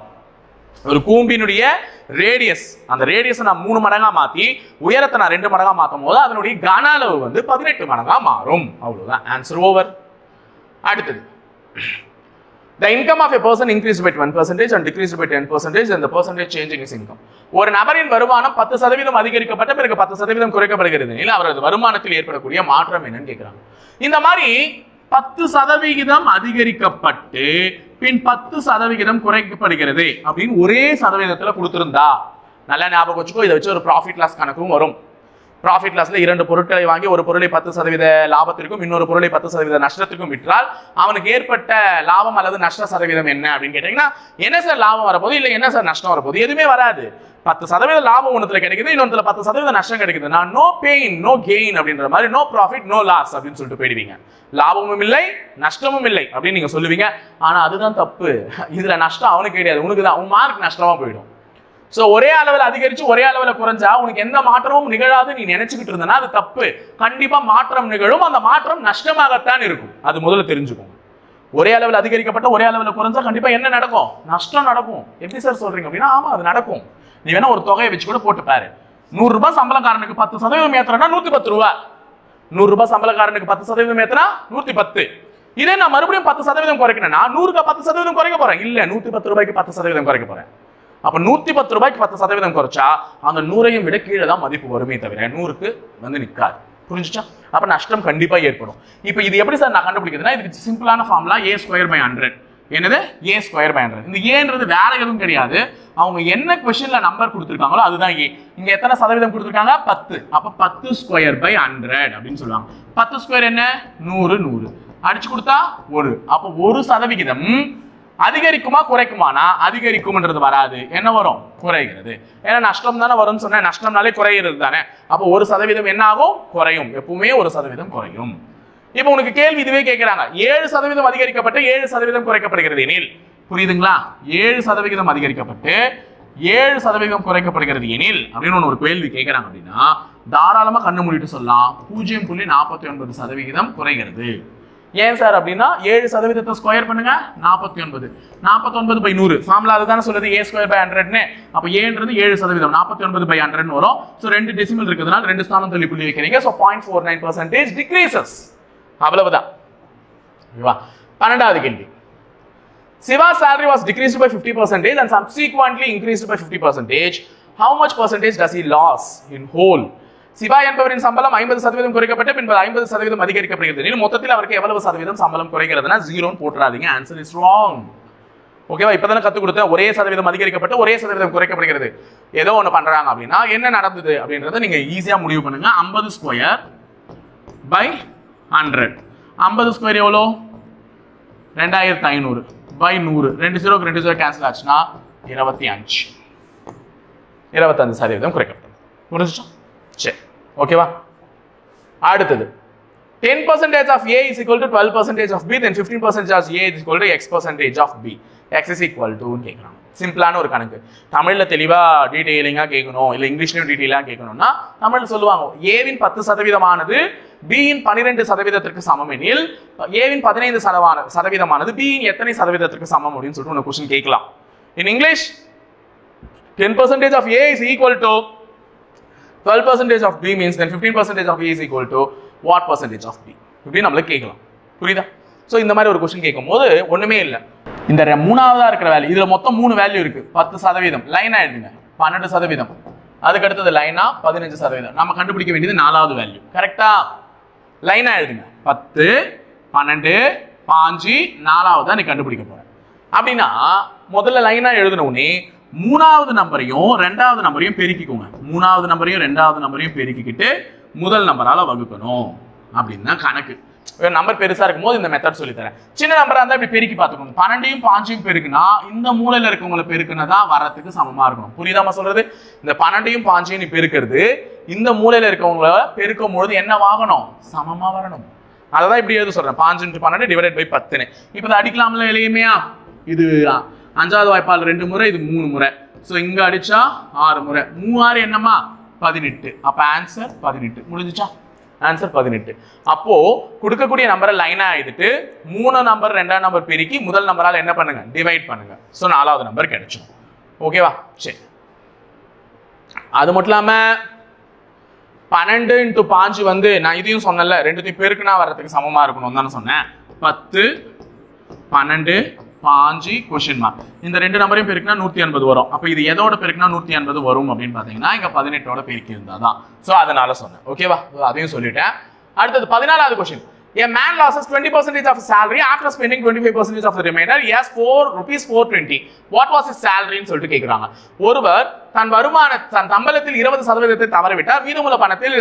Speaker 1: ஒரு கூம்பினுடைய ரேடியஸ், அந்த ரேடியஸை நான் 3 மடங்கா மாத்தி உயரத்தை நான் 2 மடங்கா மாத்தும் போது அதனுடைய கன அளவு வந்து 18 மடங்கா மாறும். அவ்வளவுதான், ஆன்சர் ஓவர். அடுத்தது, the income of a person increased by 1% and decreased by 10% and the percentage change in his income. ஒரு நபரின் வருமானம் 10% அதிகரிக்கப்பட்ட பிறகு 10% குறைக்கப்படுகிறது. இல்ல அவரது வருமானத்தில் ஏற்படக்கூடிய மாற்றம் என்னன்னு கேக்குறாங்க. இந்த மாதிரி 10% அதிகரிக்கப்பட்டு பின் 10% குறைக்கப்படுகிறது அப்படின்னு ஒரே சதவீதத்துல கொடுத்திருந்தா நல்லா ஞாபகம் வச்சுக்கோ. இதை வச்சு ஒரு ப்ராஃபிட் லாஸ் கணக்கும் வரும். ப்ராஃபிட் லாஸ்ல 2 பொருட்களை வாங்கி ஒரு பொருளை 10% லாபத்திற்கும் இன்னொரு பொருளை 10% நஷ்டத்திற்கும் விற்றால் அவனுக்கு ஏற்பட்ட லாபம் அல்லது நஷ்ட சதவீதம் என்ன அப்படின்னு கேட்டீங்கன்னா, என்ன சார் லாபம் வரப்போகுது, இல்லை என்ன சார் நஷ்டம் வரப்போகுது, எதுவுமே வராது. 10% லாபம் ஒன்றுல கிடைக்குது, இன்னொன்றுல 10% நஷ்டம் கிடைக்குது. நான் நோ பெயின் நோ கெயின் அப்படின்ற மாதிரி நோ ப்ராஃபிட் நோ லாஸ் அப்படின்னு சொல்லிட்டு போயிடுவீங்க. லாபமும் இல்லை நஷ்டமும் இல்லை அப்படின்னு நீங்க சொல்லுவீங்க. ஆனா அதுதான் தப்பு. இதுல நஷ்டம் அவனுக்கு கிடையாது, உனக்கு தான். உன் மார்க் நஷ்டமா போயிடும். சோ ஒரே அளவில் அதிகரிச்சு ஒரே அளவில் குறைஞ்சா உனக்கு எந்த மாற்றமும் நிகழாது நீ நினைச்சுக்கிட்டு இருந்தனா அது தப்பு. கண்டிப்பா மாற்றம் நிகழும். அந்த மாற்றம் நஷ்டமாகத்தான் இருக்கும். அது முதல்ல தெரிஞ்சுக்கோங்க. ஒரே அளவில் அதிகரிக்கப்பட்ட ஒரே அளவில் குறைஞ்சா கண்டிப்பா என்ன நடக்கும்? நஷ்டம் நடக்கும். எப்படி சார் சொல்றீங்க அப்படின்னா, ஆமா அது நடக்கும். நீ வேணா ஒரு தொகையை வச்சு கூட போட்டு பாரு. 100 ரூபாய் சம்பளக்காரனுக்கு 10% ஏத்துறா 110 ரூபாய். 100 ரூபாய் சம்பளக்காரனுக்கு 10% ஏத்துறா 110. இதே நான் மறுபடியும் 10% குறைக்கணும்னா 100க்கு 10% குறைக்க போறேன். இல்ல 110 ரூபாய்க்கு 10% குறைக்க போறேன். அப்ப 110 ரூபாய்க்கு 10% குறைச்சா அந்த 100ஐயும் விட கீழே தான் மதிப்பு வருமே தவிர 100க்கு வந்து நிற்காது. புரிஞ்சுச்சா? அப்ப நஷ்டம் கண்டிப்பா ஏற்படும். இப்ப இது எப்படி சார் நான் கண்டுபிடிக்கிறதுனா, இதுக்கு சிம்பிளான ஃபார்முலா a²/100. என்னது? a²/100. இந்த ஏன்றது வேற எதுவும் கிடையாது. அவங்க என்ன क्वेश्चनல நம்பர் கொடுத்திருக்காங்களோ அதுதான் a. இங்க எத்தனை சதவீதம் கொடுத்திருக்காங்க? 10. அப்ப 10²/100 அப்படின்னு சொல்லுவாங்க. 10² என்ன? 100 100 அடிச்சு கொடுத்தா 1. அப்ப 1% அதிகரிக்குமா குறைக்குமானா அதிகரிக்கும்ன்றது வராது. என்ன வரும்? குறைகிறது. ஏன்னா நஷ்டம் தானே வரும்னு சொன்னா, நஷ்டம்னாலே குறைகிறது தானே. அப்ப 1% என்ன ஆகும்? குறையும். எப்பவுமே 1% குறையும். இப்ப உனக்கு கேள்வி இதுவே கேட்கிறாங்க, 7% அதிகரிக்கப்பட்டு 7% குறைக்கப்படுகிறது எனில், புரியுதுங்களா? 7% அதிகரிக்கப்பட்டு 7% குறைக்கப்படுகிறது எனில் அப்படின்னு ஒரு கேள்வி கேட்கிறாங்க அப்படின்னா தாராளமா கண்ணு மூடிட்டு சொல்லலாம் 0.49% குறைகிறது. ஏன் சார் அப்படின்னா 7% ஸ்கொயர் பண்ணுங்க 49. 49/100 ஃபார்முலா அதுதானே சொல்லுது a²/100. அப்ப ஏன்றது 7%, 49/100 வரும். சோ 2 டெசிமல் இருக்குதுனால 2 ஸ்தானம் தள்ளி புள்ளி வைக்கிறீங்க. So 0.49% decreases. அவ்வளவுதான். ஓகேவா? 12வது கேள்வி. Siva's salary was decreased by 50% and subsequently increased by 50%. How much percentage does he lose in whole? Siva என்பவரின் சம்பளம் 50% குறைக்கப்பட்டு பின்பு 50% அதிகரிக்கப்படுகிறது. மொத்தத்தில் அவருக்கு எவ்வளவு சதவீதம் சம்பளம் குறைகிறதுனா 0 போட்டுறாதீங்க. Answer is wrong. ஓகேவா? இப்பதானே கத்து கொடுத்தேன். ஒரே சதவீதம் அதிகரிக்கப்பட்டு ஒரே சதவீதம் குறைக்கப்படுகிறது. ஏதோ ஒன்று பண்றாங்க அப்படின்னா என்ன நடந்தது அப்படின்றத நீங்க ஈஸியா முடிவு பண்ணுங்க. 50²/100. 50² எவ்வளோ? 2500 by 100. 2 0க்கு 2 0 கேன்சல் ஆச்சுன்னா 25. 25% குறைக்கப்படும். புரிஞ்சுச்சா? சரி, ஓகேவா? அடுத்தது 10% of A is equal to 12% of B, then 15% of A is equal to X% of B. X is equal to கேட்கறாங்க. சிம்பிளான ஒரு கணக்கு. தமிழ்ல தெளிவா டீடைலிங்கா கேட்கணும், இல்ல இங்கிலீஷ்லயும் டீடைலா கேட்கணும்னா தமிழ்ல சொல்லுவாங்க ஏவின் 10%ஆனது பியின் 12%க்கு சமம் எனில் ஏவின் 15%ஆனது பியின் எத்தனை சதவீதத்திற்கு சமம் அப்படின்னு சொல்லிட்டு ஒரு क्वेश्चन கேட்கலாம். In English 10% of A is equal to 12% of B means then 15% of A is equal to what percentage of B? இப்படி நம்மள கேட்கலாம். புரியுதா? சோ இந்த மாதிரி ஒரு क्वेश्चन கேட்கும்போது ஒண்ணுமே இல்ல. இந்த மூணாவதா இருக்கிற வேல்யூ, இதுல மொத்தம் 3 வேல்யூ இருக்கு. 10% லைனா எழுதுங்க. 12%. அதுக்கு அடுத்தது லைனா 15%. நம்ம கண்டுபிடிக்க வேண்டியது 4வது வேல்யூ. கரெக்ட்டா? லைனா எழுதுங்க. 10 12 5 4வது நீ கண்டுபிடிக்க போற. அப்படினா முதல்ல லைனா எழுதுன உடனே 3வது நம்பரையும் 2வது நம்பரையும் பெருக்கிக்கோங்க. 3வது நம்பரையும் 2வது நம்பரையும் பெருக்கிக்கிட்டு முதல் நம்பரால வகுக்கணும். அப்படின்னா கணக்கு. நம்பர் பெருசா இருக்கும்போது இந்த மெத்தட் சொல்லி தரேன். சின்ன நம்பரா இருந்தா இப்படி பெருக்கி பார்த்துக்கணும். 12யும் 5யும் பெருக்குனா இந்த மூலையில இருக்கவங்களை பெருக்குனதா வரத்துக்கு சமமா இருக்கணும். புரியுதாமா சொல்றது? இந்த 12யும் 5யும் நீ பெருக்கிறது இந்த மூலையில இருக்கவங்களை பெருக்கும் பொழுது என்ன ஆகணும்? சமமா வரணும். அததான் இப்படி எழுத சொல்றேன். 5 × 12 டிவைடட் பை 10. இப்போ இதை அடிக்கலாம்ல எளிமையா? இது 5வது வாய்ப்பால் 2 முறை, இது 3 முறை. சோ இங்க அடிச்சா 6 முறை. 3 6 என்னமா? 18. அப்ப ஆன்சர் 18. முடிஞ்சுச்சா? ஆன்சர் 18. அப்போ கொடுக்கக்கூடிய நம்பரை லைனா எழுதிட்டு 3 நம்பர் 2வது நம்பர் பெருக்கி முதல் நம்பரால என்ன பண்ணுங்க? டிவைட் பண்ணுங்க. சோ 4வது நம்பர் கிடைச்சிடும். ஓகேவா? சரி, அது மட்டும் இல்லாம 12 × 5 வந்து நான் இதையும் சொன்னல, ரெண்டுத்தையும் பெருக்குனா வர்றதுக்கு சமமா இருக்கணும் தானே சொன்னேன். 10 12 5 கொஸ்டின் மார்க். இந்த ரெண்டு நம்பரையும் பெருக்கினா 180 வரும். அப்ப இது எதோட பெருக்கினா 180 வரும் அப்படின்னு பாத்தீங்கன்னா இங்க 18ஓட பெருக்கி இருந்தாதான். சோ அதனால சொன்னேன். ஓகேவா? அதையும் சொல்லிட்டேன். அடுத்தது 14வது question. A man loses 20% of his salary after spending 25% of the remainder. He has ₹420. What was his salary ன்னு சொல்லிட்டு கேக்குறாங்க. ஒருவர் தன் சம்பளத்தில் 20% தவறவிட்டார். மீதமுள்ள பணத்தில்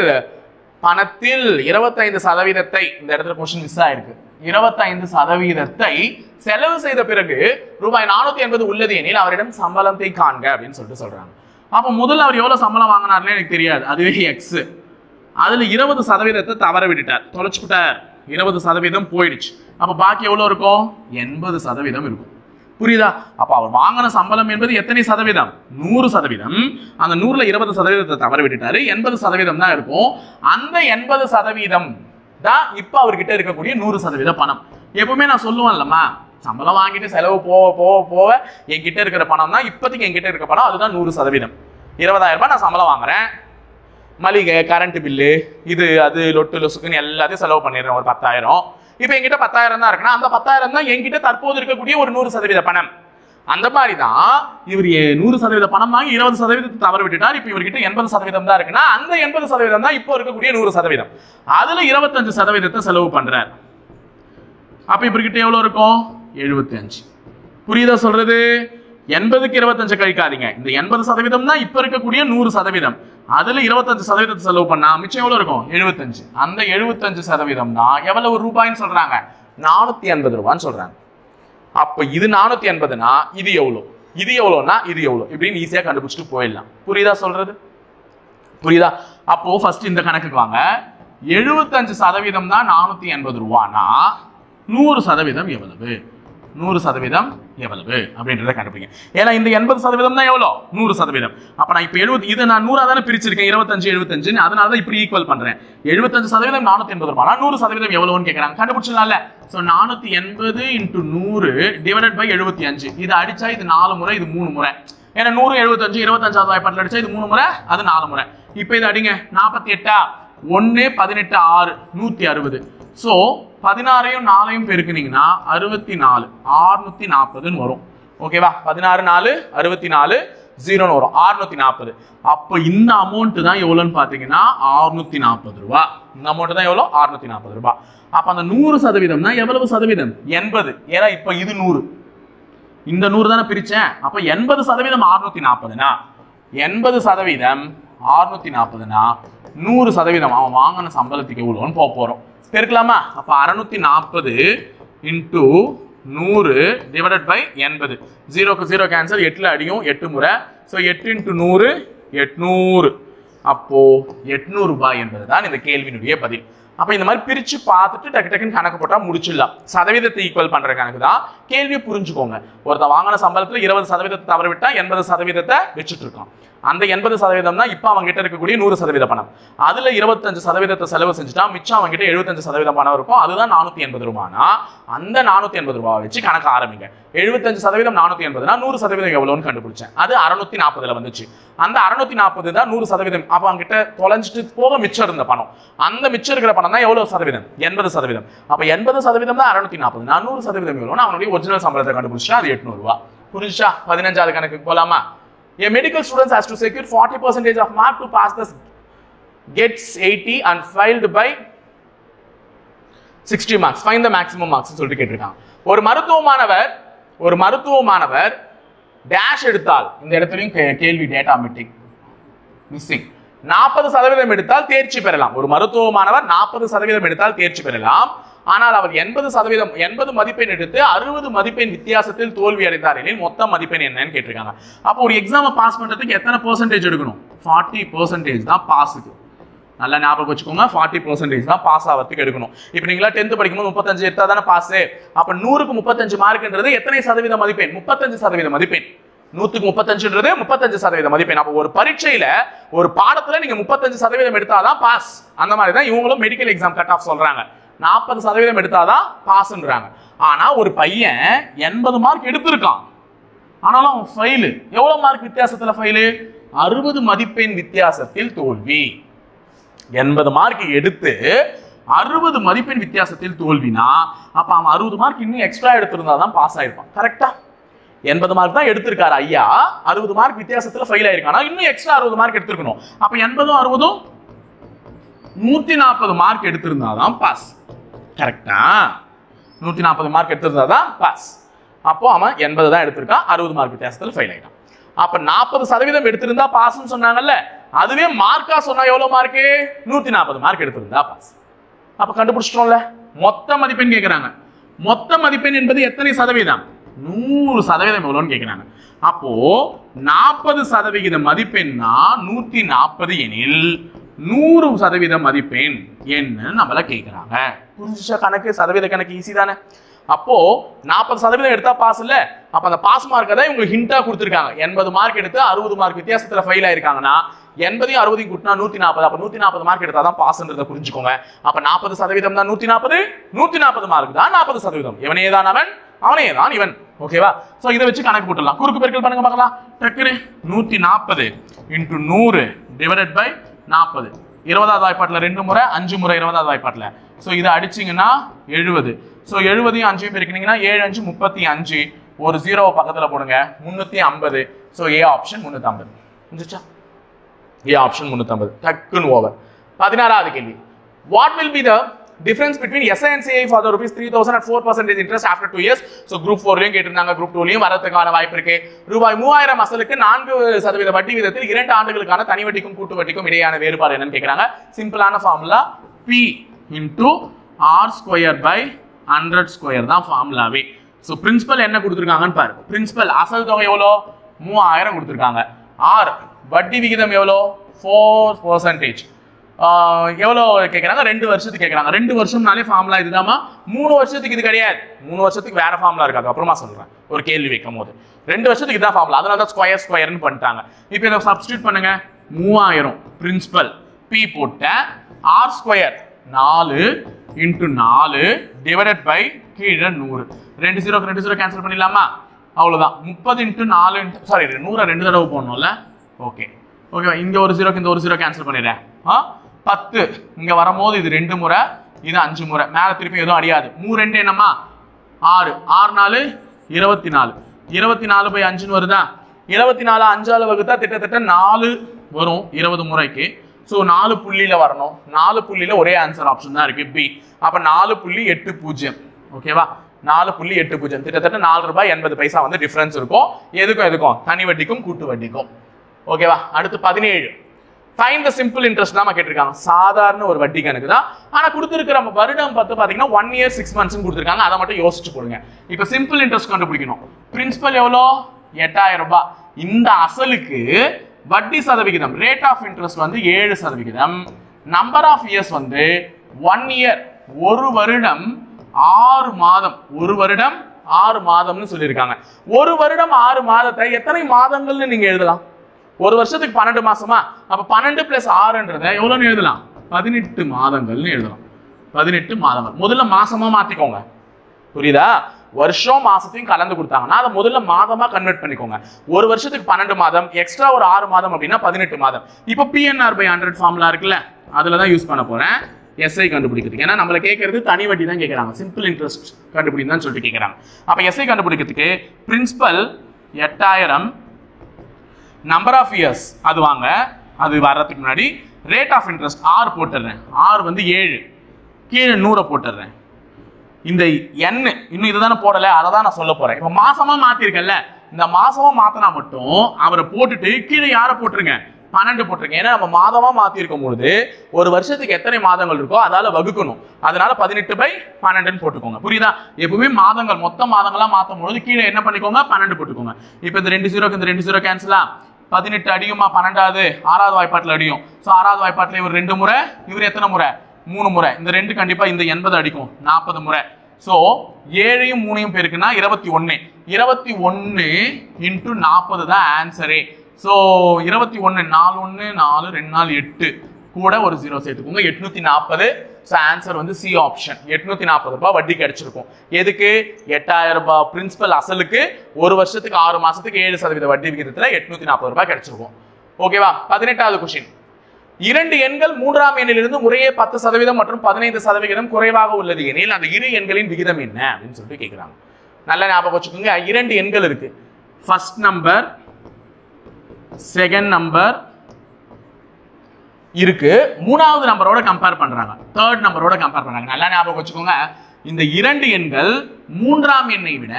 Speaker 1: 25% இந்த இடத்துல கொஸ்டின் மிஸ் ஆயிருக்கு. 25% செலவு செய்த பிறகு ₹480 உள்ளது எனில் அவரிடம் சம்பளத்தை காண்க அப்படின்னு சொல்லிட்டு சொல்றாங்க. அப்ப முதல்ல அவர் எவ்வளவு சம்பளம் வாங்கினார்னு எனக்கு தெரியாது, அதுவே எக்ஸ். அதுல 20% தவற விட்டுட்டார், தொலைச்சுட்டார். 20% போயிடுச்சு. அப்ப பாக்கி எவ்வளவு இருக்கும்? 80% இருக்கும். புரியுதா? அப்ப அவர் வாங்கின சம்பளம் என்பது எத்தனை சதவீதம்? 100%. அந்த 100ல 20% தவற விட்டுட்டாரு, 80% தான் இருக்கும். அந்த 80% தான் இப்ப அவர்கிட்ட இருக்கக்கூடிய 100% பணம். எப்பவுமே நான் சொல்லுவேன்லம்மா, சம்பளம் வாங்கிட்டு செலவு போக போக போக என்கிட்ட இருக்கிற பணம் தான் இப்போதைக்கு என்கிட்ட இருக்க பணம், அதுதான் 100%. 20,000 ரூபாய் நான் சம்பளம் வாங்குறேன், மளிகை கரண்ட் பில்லு இது அது லொட்டு லொசுக்குன்னு எல்லாத்தையும் செலவு பண்ணிடுறேன் ஒரு 10,000. இப்போ என்கிட்ட 10,000 தான் இருக்குன்னா அந்த 10,000 தான் என்கிட்ட தற்போது இருக்கக்கூடிய ஒரு 100% பணம். அந்த மாதிரி தான் இவர் 100% பணம் வாங்கி 20% தவற விட்டுட்டார். இப்போ இவர்கிட்ட 80% தான் இருக்குன்னா அந்த 80% தான் இப்போ இருக்கக்கூடிய 100%. அதுல 25% செலவு பண்றார். அப்ப இவர்கிட்ட எவ்வளவு இருக்கும்? 75. புரியுதா சொல்றது? 80க்கு 25 கழிக்காதீங்க. இந்த 80% தான் இப்ப இருக்கக்கூடிய 100%. அதுல 25% செலவு பண்ணா மிச்சம் எவ்வளவு இருக்கும்? 75. அந்த 75% தான் எவ்வளவு ரூபாய்ன்னு சொல்றாங்க? 480 ரூபான்னு சொல்றாங்க. அப்ப இது 480னா இது எவ்வளவு, இது எவ்வளவுனா இது எவ்வளவு, இப்படின்னு ஈஸியா கண்டுபிடிச்சிட்டு போயிடலாம். புரியுதா சொல்றது? புரியுதா? அப்போ ஃபர்ஸ்ட் இந்த கணக்குக்கு வாங்க. 75% தான் 480 ரூபானா 100% எவ்வளவு? 100% எவ்வளவு அப்படின்றத கண்டுபிடிங்க. ஏன்னா இந்த 80% தான் எவ்வளவு? 100%. அப்ப நான் இப்ப 70 இதை நான் 100 தானே பிரிச்சிருக்கேன், 25 75, அதனால தான் இப்படி ஈக்குவல் பண்றேன். 75% 480 ரூபாய், 100% எவ்வளவுன்னு கேக்குறாங்க, கண்டுபிடிச்சலாம்ல. So 480 × 100 divided by 75. இது அடிச்சா இது 4 முறை, இது 3 முறை. ஏன்னா 100 75 25வது வாய்ப்பாட்டில் அடிச்சா இது 3 முறை, அது 4 முறை. இப்போ இது அடிங்க. 48 1 18 6 160. சோ 16ஐயும் 4ஐயும் பெருக்குனீங்கன்னா 64 640 வரும். ஓகேவா? 16 4 64 0 வரும், 640. அப்போ இந்த அமௌண்ட் தான் எவ்வளவுன்னு பாத்தீங்கன்னா 640 ரூபாய். இந்த அமௌண்ட் தான் எவ்வளவு? 640 ரூபாய். அப்ப அந்த 100% தான் எவ்வளவு சதவீதம்? 80. ஏன்னா இப்ப இது 100, இந்த 100 தானே பிரிச்சேன். அப்ப 80% 640னா 80% 640னா 100% அவன் வாங்கின சம்பளத்துக்கு எவ்வளோன்னு போறோம். பெருக்கலாமா? அப்ப 640 × 100 டிவைடட் பை 80. 0க்கு 0 கேன்சல், 8ல அடியும் 8 முறை. ஸோ 8 × 100 800. அப்போ 800 ரூபாய் என்பதுதான் இந்த கேள்வியினுடைய பதில். அப்ப இந்த மாதிரி பிரிச்சு பார்த்துட்டு டக்கு டக்குன்னு கணக்கு போட்டா முடிச்சிடலாம். சதவீதத்தை ஈக்குவல் பண்ற கணக்கு தான். கேள்வியை புரிஞ்சுக்கோங்க. ஒருத்தன் வாங்கின சம்பளத்துல 20% தவற விட்டா 80% வச்சுட்டு இருக்கான். அந்த 80% தான் இப்ப அவங்க கிட்ட இருக்கக்கூடிய 100% பணம். அதுல 25% செலவு செஞ்சுட்டா மிச்சம் அவங்க கிட்ட 75% பணம் இருக்கும். அதுதான் 480 ரூபாய்னா அந்த 480 ரூபாய் வச்சு கணக்கு ஆரம்பிங்க. 75% 480னா 100% எவ்வளவுன்னு கண்டுபிடிச்சேன். அது 640ல வந்துச்சு. அந்த 640 தான் 100%. அப்ப அவங்க கிட்ட தொலைஞ்சிட்டு போக மிச்சம் இருந்த பணம், அந்த மிச்சம் இருக்கிற பணம் தான் எவ்வளவு சதவீதம்? 80%. அப்ப 80% தான் 640. 100% எவ்வளவுனா அவனுடைய ஒரிஜினல் சம்பளத்தை கண்டுபிடிச்சா அது 800 ரூபாய். புரிஞ்சுச்சா? 15வது கணக்குக்கு போலாமா? A medical student has to secure 40% of mark to pass the gets 80 and failed by 60 marks. Find the maximum marks சொல்லிட்டு கேட்டிருக்காங்க. ஒரு மருத்துவமானவர் டேஷ் எடுத்தால், இந்த இடத்துலயும் கேள்வி டேட்டா மிஸ்ஸிங், 40% எடுத்தால் தேர்ச்சி பெறலாம். ஒரு மருத்துவமானவர் 40% எடுத்தால் தேர்ச்சி பெறலாம். ஆனால் அவர் 80 மதிப்பெண் எடுத்து 60 மதிப்பெண் வித்தியாசத்தில் தோல்வி அடைந்தார் எனில் மொத்த மதிப்பெண் என்னன்னு கேட்டிருக்காங்க. அப்போ ஒரு எக்ஸாமை பாஸ் பண்றதுக்கு எத்தனை % எடுக்கணும்? 40% தான் பாஸுக்கு. நல்லா ஞாபகம் வச்சுக்கோங்க, 40% தான் பாஸ் ஆகிறதுக்கு எடுக்கணும். இப்போ நீங்களா 10th படிக்கும்போது 35 எடுத்தா தானே பாஸ். அப்ப 100க்கு 35 மார்க்ன்றது எத்தனை சதவீத மதிப்பெண்? 35% மதிப்பெண். 100க்கு 35ன்றது 35% மதிப்பெண். அப்போ ஒரு பரீட்சையில ஒரு பாடத்துல நீங்க 35% எடுத்தாதான் பாஸ். அந்த மாதிரி தான் இவங்களும் மெடிக்கல் எக்ஸாம் கட் ஆஃப் சொல்றாங்க. 40% எடுத்தாதான் பாஸ்ன்றாங்க. ஆனா ஒரு பையன் 80 மார்க் எடுத்திருக்கான், ஆனாலும் அவன் ஃபெயில். எவ்வளவு மார்க் வித்தியாசத்துல ஃபெயில்? 60 மதிப்பெண் வித்தியாசத்தில் தோல்வி. 80 மார்க் எடுத்து 60 மதிப்பெண் வித்தியாசத்தில் தோல்வினா அப்ப அவன் 60 மார்க் இன்னும் எக்ஸ்ட்ரா எடுத்திருந்தாதான் பாஸ் ஆயிருப்பான். கரெக்டா? 80 மார்க் தான் எடுத்திருக்காரு ஐயா, 60 மார்க் வித்தியாசத்துல ஃபெயில் ஆயிருக்கானா, இன்னும் எக்ஸ்ட்ரா 60 மார்க் எடுத்திருக்கணும். அப்ப 80 60 140 மார்க் எடுத்திருந்தாதான் பாஸ். கரெக்டா? 140 மார்க் எடுத்திருந்தாதான் பாஸ். அப்போ அவன் 80 தான் எடுத்திருக்கான், 60 மார்க் வித்தியாசத்துல ஃபெயில் ஆயிட்டான். அப்ப 40% எடுத்திருந்தா பாஸ்ன்னு சொன்னாங்கல்ல, அதுவே மார்க்கா சொன்னா எவ்வளவு மார்க்? 140 மார்க் எடுத்திருந்தா பாஸ். அப்ப கண்டுபிடிச்சிட்டோம்ல. மொத்த மதிப்பெண் கேட்கிறாங்க. மொத்த மதிப்பெண் என்பது எத்தனை சதவீதம்? 100% எவ்வளவுன்னு கேட்கிறாங்க. அப்போ 40% மதிப்பெண்ணா 140 எனில் 100% மதிப்பெண் என்ன நம்மள கேட்கிறாங்க. புரிஞ்சுச்சா? கணக்கு சதவீத கணக்கு ஈஸி தானே. அப்போ 40% எடுத்தா பாஸ் இல்ல. அப்ப அந்த பாஸ் மார்க்கை தான் உங்களுக்கு ஹிண்டா கொடுத்துருக்காங்க. 80 மார்க் எடுத்து 60 மார்க் வித்தியாசத்துல ஃபெயில் ஆயிருக்காங்கன்னா 80 60 கூட்டினா 140. அப்ப 140 மார்க் எடுத்தா தான் பாஸ்ன்றதை புரிஞ்சுக்கோங்க. அப்ப 40% தான் 140, 140 மார்க் தான் 40%. இவனே தான் அவன், அவனே தான் இவன். ஓகேவா? சோ இதை வச்சு கணக்கு போட்டுடலாம். குறுக்கு பெருக்கல் பண்ணுங்க பார்க்கலாம். டக்குனு 140 × 100 டிவைடட் பை 40. 20வது வாய்ப்பாட்டுல 2 முறை, 5 முறை 20வது வாய்ப்பாட்டுல. சோ இதை அடிச்சீங்கன்னா 70. சோ 70யும் 5யும் பெருக்கினீங்கன்னா 7 5 35. ஒரு 0 பக்கத்துல போடுங்க, 350. So A option 350. புரிஞ்சுச்சா? A option 350. டக்குன்னு ஓவர். 16வது கேள்வி. What will be the difference between SI and CI for the rupees 3000 at 4% interest after 2 years? So group 4லயும் கேட்டிருந்தாங்க, group 2லயும் வரதுக்கான வாய்ப்பு இருக்கு. ரூபாய் 3000 அசலுக்கு 4% வட்டி விதத்தில் 2 ஆண்டுகளுக்கான தனி வட்டிக்கும் கூட்டு வட்டிக்கும் இடையான வேறுபாடு என்னன்னு கேக்குறாங்க. சிம்பிளான formula P into R square by 100 square தான் ஃபார்முலாவே. சோ பிரின்சிபல் என்ன கொடுத்திருக்காங்கன்னு பாரு. பிரின்சிபல் அசல் தொகை எவ்வளோ? 3000 கொடுத்திருக்காங்க. R வட்டி விகிதம் எவ்வளோ? 4%. எவ்வளோ கேட்குறாங்க? 2 வருஷத்துக்கு கேட்குறாங்க. 2 வருஷம்னாலே ஃபார்முலா இதுதாமா. 3 வருஷத்துக்கு இது கிடையாது. 3 வருஷத்துக்கு வேற ஃபார்முலா இருக்காது. அப்புறமா சொல்றேன் ஒரு கேள்வி வைக்கும் போது. 2 வருஷத்துக்கு இதான் ஃபார்முலா. அதனால தான் ஸ்கொயர் ஸ்கொயர்னு பண்ணிட்டாங்க. இப்போ இதை சப்ஸ்டியூட் பண்ணுங்க. 3000 பிரின்சிபல் P போட்ட R ஸ்கொயர் 4 × 4 டிவைடட் பை கீழே 100. 2 0 2 0 கேன்சல் பண்ணிடலாமா? அவ்வளவுதான். 30 × 4 சாரி 100 2 தடவை போடணும்ல. Okay okay. இங்க ஒரு 0 இந்த ஒரு 0 கேன்சல் பண்ணிடுறேன். 10 இங்க வரும்போது இது 2 முறை, இது 5 முறை. மேல திருப்பி எதுவும் அடியாது. 3 2 என்னமா? 6 6 4 24. 24 பை 5 வருதா? 24 5ஆல வகுத்தா கிட்டத்தட்ட 4 வரும் 20 முறைக்கு. சோ 4 புள்ளியில வரணும். 4 புள்ளியில ஒரே ஆன்சர் ஆப்ஷன் தான் இருக்கு, பி. அப்ப 4.80. ஓகேவா? 4.80. கிட்டத்தட்ட 4 ரூபாய் 80 பைசா வந்து டிஃபரன்ஸ் இருக்கும். எதுக்கும் எதுக்கும்? தனி வட்டிக்கும் கூட்டு வட்டிக்கும். ஓகேவா? அடுத்து 17. ஃபைண்ட் தி சிம்பிள் இன்ட்ரெஸ்ட் தான் கேட்டிருக்காங்க. சாதாரண ஒரு வட்டி கணக்கு தான். ஆனா கொடுத்திருக்கிற வருடம் பாத்தீங்கன்னா 1 year 6 months கொடுத்திருக்காங்க. அதை மட்டும் யோசிச்சு போடுங்க. இப்போ சிம்பிள் இன்ட்ரெஸ்ட் கண்டுபிடிக்கணும். பிரின்சிபல் எவ்வளோ? 8000 ரூபாய். இந்த அசலுக்கு வட்டி சதவிகிதம் ரேட் ஆஃப் இன்ட்ரெஸ்ட் வந்து 7%. நம்பர் ஆஃப் இயர்ஸ் வந்து 1 year, ஒரு வருடம் 6 மாதம். ஒரு வருடம் 6 மாதம்னு சொல்லியிருக்காங்க. ஒரு வருடம் 6 மாதத்தை எத்தனை மாதங்கள்னு நீங்க எழுதலாம்? ஒரு வருஷத்துக்கு 12 மாசமா? அப்ப 12 + 6ன்றத எவ்வளவுன்னு எழுதலாம்? 18 மாதங்கள்னு எழுதலாம். 18 மாதங்கள். முதல்ல மாசமா மாத்திக்கோங்க. புரியுதா? வருஷம் மாசத்தையும் கலந்து கொடுத்தாங்கன்னா அதை முதல்ல மாதமா கன்வெர்ட் பண்ணிக்கோங்க. ஒரு வருஷத்துக்கு 12 மாதம், எக்ஸ்ட்ரா ஒரு 6 மாதம் அப்படின்னா 18 மாதம். இப்போ PNR/100 ஃபார்முலா இருக்குல்ல, அதுல தான் யூஸ் பண்ண போறேன் SI கண்டுபிடிக்கிறதுக்கு. ஏன்னா நம்மள கேட்கறது தனி வட்டி தான் கேட்கறாங்க. சிம்பிள் இன்ட்ரெஸ்ட் கண்டுபிடின்னு சொல்லிட்டு கேட்கறாங்க. அப்ப SI கண்டுபிடிக்கிறதுக்கு பிரின்சிபல் 8000, நம்பர் ஆஃப் இயர்ஸ் அது வாங்க, அது வர்றதுக்கு முன்னாடி ரேட் ஆஃப் இன்ட்ரெஸ்ட் R போட்டுறேன். R வந்து 7, கீழே 100 போட்டுறேன். இந்த n இன்னும் இதுதானே போடல, அதை தான் நான் சொல்ல போறேன். இப்போ மாசமா மாத்திருக்கேன்ல, இந்த மாசமா மாத்தினா மட்டும் அவரை போட்டுட்டு கீழே யாரை போட்டுருங்க? 12 போட்டுருங்க. ஏன்னா நம்ம மாதமா மாத்திருக்கும் பொழுது ஒரு வருஷத்துக்கு எத்தனை மாதங்கள் இருக்கோ அதால வகுக்கணும். அதனால 18/12 போட்டுக்கோங்க. புரியுதா? எப்பவுமே மாதங்கள் மொத்த மாதங்களா மாத்தும் பொழுது கீழே என்ன பண்ணிக்கோங்க? 12 போட்டுக்கோங்க. இப்போ இந்த 2 0க்கு இந்த 2 0 கேன்சலா? 18 அடியுமா? 12வது 6வது வாய்ப்பாட்டுல அடியும். ஸோ 6வது வாய்ப்பாட்டுல இவர் 2 முறை, இவர் எத்தனை முறை? 3 முறை. இந்த 2 கண்டிப்பா இந்த 80 அடிக்கும், 40 முறை. ஸோ 7யும் 3யும் பெருக்குன்னா 21. 21 × 40 தான் ஆன்சரே. ஸோ 21 4 1 4 2 4 8 கூட ஒரு 0 சேர்த்துக்கோங்க 840. ஸோ ஆன்சர் வந்து சி ஆப்ஷன். 840 ரூபாய் வட்டி கிடைச்சிருக்கும். எதுக்கு? 8000 ரூபாய் பிரின்சிபல் அசலுக்கு ஒரு வருஷத்துக்கு 6 மாசத்துக்கு 7% வட்டி விகிதத்துல 840 ரூபாய் கிடைச்சிருக்கும். ஓகேவா? 18வது கொஸ்டின். இரண்டு எண்கள் மூன்றாம் எண்ணிலிருந்து முறையே 10% மற்றும் 15% குறைவாக உள்ளது எனில் அந்த இரு எண்களின் விகிதம் என்ன அப்படின்னு சொல்லிட்டு கேட்கிறாங்க. நல்ல ஞாபகம் வச்சுக்கோங்க. இரண்டு எண்கள் இருக்கு. ஃபர்ஸ்ட் நம்பர், செகண்ட் நம்பர் இருக்கு. மூணாவது நம்பரோட கம்பேர் பண்றாங்க, தேர்ட் நம்பரோட கம்பேர் பண்றாங்க. நல்லா ஞாபகம் வச்சுக்கோங்க. இந்த இரண்டு எண்கள் மூன்றாம் எண்ணை விட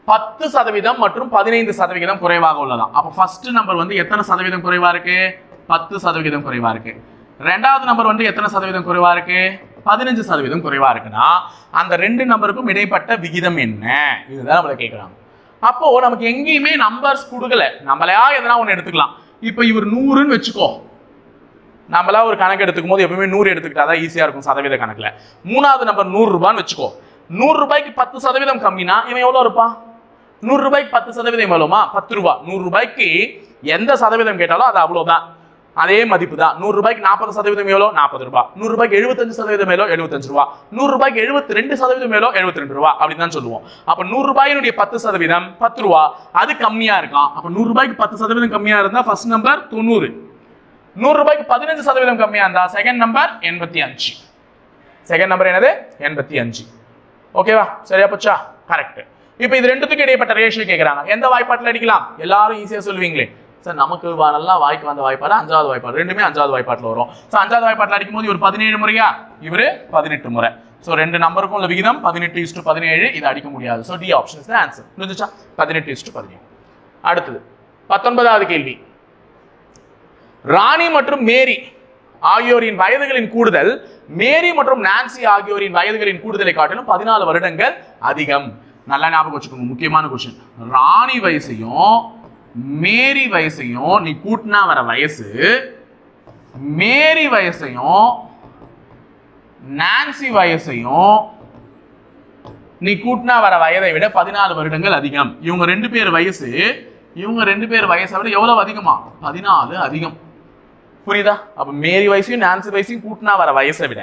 Speaker 1: 10% மற்றும் 15% குறைவாக உள்ளதாம். அப்ப ஃபர்ஸ்ட் நம்பர் வந்து எத்தனை சதவீதம் குறைவா இருக்கு? 10% குறைவா இருக்கு. ரெண்டாவது நம்பர் வந்து எத்தனை சதவீதம் குறைவா இருக்கு? 15% குறைவா இருக்குன்னா அந்த ரெண்டு நம்பருக்கும் இடைப்பட்ட விகிதம் என்ன? இதுதான் நம்மள கேட்கறாங்க. அப்போ நமக்கு எங்கேயுமே நம்பர்ஸ் கொடுக்கல, நம்மளையா எதனா ஒன்று எடுத்துக்கலாம். இப்போ இவர் 100ன்னு வச்சுக்கோ. நம்மளா ஒரு கணக்கு எடுத்துக்கும் போது எப்பவுமே 100 எடுத்துக்கிட்டாதான் ஈஸியா இருக்கும் சதவீத கணக்குல. மூணாவது நம்பர் 100 ரூபான்னு வச்சுக்கோ. 100 ரூபாய்க்கு 10% கம்மினா இவன் எவ்வளவு இருப்பான்? 100 ரூபாய்க்கு 10% எவ்வளவுமா? 10 ரூபாய். 100 ரூபாய்க்கு எந்த சதவீதம் கேட்டாலும் அது அவ்வளவுதான், அதே மதிப்பு தான். 100 ரூபாய்க்கு 40% எவ்வளோ? 40 ரூபாய். 100 ரூபாய்க்கு 75% மேலோ 75 ரூபாய். 100 ரூபாய்க்கு 72% மேலோ 72 ரூபாய் அப்படின்னு தான் சொல்லுவோம். அப்ப 100 ரூபாயினுடைய 10% 10 ரூபாய், அது கம்மியா இருக்கான். அப்ப 100 ரூபாய்க்கு 10% கம்மியா இருந்தா ஃபர்ஸ்ட் நம்பர் 90. 100 ரூபாய்க்கு 15% கம்மியா இருந்தா செகண்ட் நம்பர் 85. செகண்ட் நம்பர் என்னது? 85. ஓகேவா? சரியா போச்சா? கரெக்ட். இப்போ இது ரெண்டுத்துக்கு இடைப்பட்ட ரேஷியோ கேட்கறாங்க. எந்த வாய்ப்பாட்டில் அடிக்கலாம்? எல்லாரும் ஈஸியா சொல்லுவீங்களே சார், நமக்கு நல்லா வாய்க்கு வந்த வாய்ப்பாடு 5வது வாய்ப்பாடு, ரெண்டுமே 5வது வாய்ப்பாட்டில் வரும். ஸோ 5வது வாய்ப்பாட்டில் அடிக்கும் போது இவர் 17 முறையா, இவரு 18 முறை. ஸோ ரெண்டு நம்பருக்கும் உள்ள விகிதம் 18:17. இதை அடிக்க முடியாது. So D option is the answer. புரிஞ்சுச்சா? 18:17. அடுத்தது 19வது கேள்வி. ராணி மற்றும் மேரி ஆகியோரின் வயதுகளின் கூடுதல் மேரி மற்றும் நான்சி ஆகியோரின் வயதுகளின் கூடுதலை காட்டிலும் 14 வருடங்கள் அதிகம். நல்லா ஞாபகம் வச்சுக்கோங்க, முக்கியமான கொஸ்டின். ராணி வயசையும் மேரி வயசையும் நீ கூட்டினா வர வயசு, மேரி வயசையும் நான்சி வயசையும் நீ கூட்டினா வர வயதை விட 14 வருடங்கள் அதிகம். இவங்க ரெண்டு பேர் வயசை விட எவ்வளவு அதிகமா? 14 அதிகம். புரியுதா? அப்ப மேரி வயசையும் நான்சி வயசையும் கூட்டினா வர வயசை விட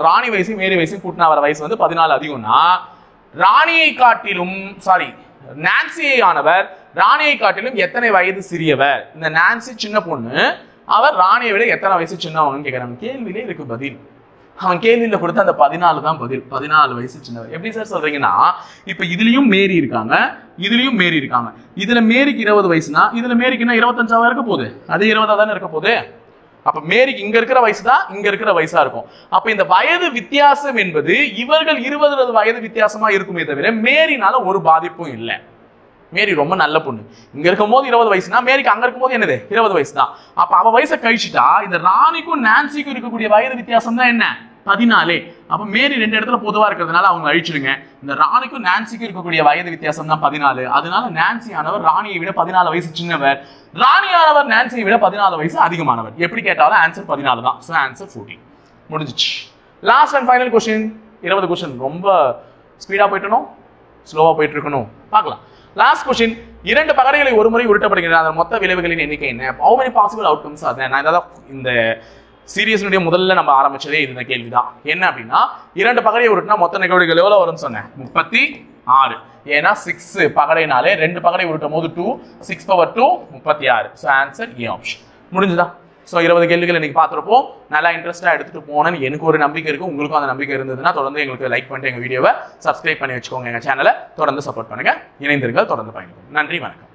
Speaker 1: ராணி வயசையும் மேரி வயசையும் கூட்டினா வர வயசு வந்து 14 அதிகம்னா ராணியை காட்டிலும் நான்சியை ஆனவர் ராணியை காட்டிலும் எத்தனை வயது சிறியவர்? இந்த நான்சி சின்ன பொண்ணு, அவர் ராணியை விட எத்தனை வயசு சின்னவங்கன்னு கேட்கறாங்க. கேள்வியிலே இருக்கு பதில். அவன் கேள்வியில கொடுத்த அந்த 14 தான் பதில். 14 வயசு சின்னவர். எப்படி சார் சொல்றீங்கன்னா, இப்ப இதுலயும் மேரி இருக்காங்க, இதுலயும் மேரி இருக்காங்க. இதுல மேரிக்கு 20 வயசுனா இதுல மேரிக்குன்னா 25 இருக்க போகுது, அது 20 தானே இருக்க போகுது. அப்ப மேரிக்கு இங்க இருக்கிற வயசு தான் இங்க இருக்கிற வயசா இருக்கும். அப்ப இந்த வயது வித்தியாசம் என்பது இவர்கள் 20 வயது வித்தியாசமா இருக்குமே தவிர மேரினால ஒரு பாதிப்பும் இல்லை. மேரி ரொம்ப நல்ல பொண்ணு. இங்க இருக்கும் போது 20 வயசுனா மேரிக்கு அங்க இருக்கும் போது என்னது 20 வயசு தான். அப்ப அவ வயசை கழிச்சுட்டா இந்த ராணிக்கும் நான்சிக்கும் இருக்கக்கூடிய வயது வித்தியாசம் தான் என்ன? 14. அப்ப மேரி ரெண்டு இடத்துல பொதுவா இருக்கிறதுனால அவங்க அழிச்சிடுங்க. இந்த ராணிக்கும் நான்சிக்கும் இருக்கக்கூடிய வயது வித்தியாசம் தான் 14. அதனால நான்சி ஆனவர் ராணியை விட 14 வயசு சின்னவர், ராணியானவர் நான்சியை விட 14 வயசு அதிகமானவர். எப்படி கேட்டாலும் ஆன்சர் 14 தான். So answer 14. முடிஞ்சிச்சு. Last and final question. 20 question. ரொம்ப ஸ்பீடா போயிட்டணும், ஸ்லோவா போயிட்டு இருக்கணும், பார்க்கலாம். Last question. இரண்டு பகடைகளை ஒரு முறை உருட்டப்படுகின்றன, அதன் மொத்த விளைவுகளின் எண்ணிக்கை என்ன? How many possible outcomes are there? நான் இதான் இந்த சீரியஸ்னுடைய முதல்ல நம்ம ஆரம்பிச்சதே இந்த கேள்விதான். என்ன அப்படின்னா, இரண்டு பகடையை உருட்டினா மொத்த நிகழ்வுகள் எவ்வளவு வரும்னு சொன்னேன்? 36. ஏன்னா 6 பகடைனாலே 2 பகடை உருட்டும் போது 2, 6 power 2 36. So answer A option. முடிஞ்சுதா? ஸோ 20 கேள்விகள் இன்னைக்கு பார்த்துருப்போம். நல்லா இன்ட்ரெஸ்டாக எடுத்துட்டு போனேன்னு எனக்கு ஒரு நம்பிக்கை இருக்கு. உங்களுக்கும் அந்த நம்பிக்கை இருந்ததுன்னா தொடர்ந்து எங்களுக்கு லைக் பண்ணிட்டு எங்கள் வீடியோவை சப்ஸ்கிரைப் பண்ணி வச்சுக்கோங்க. எங்கள் சேனலை தொடர்ந்து சப்போர்ட் பண்ணுங்க. இணைந்திருங்கள், தொடர்ந்து பயணிக்கும். நன்றி, வணக்கம்.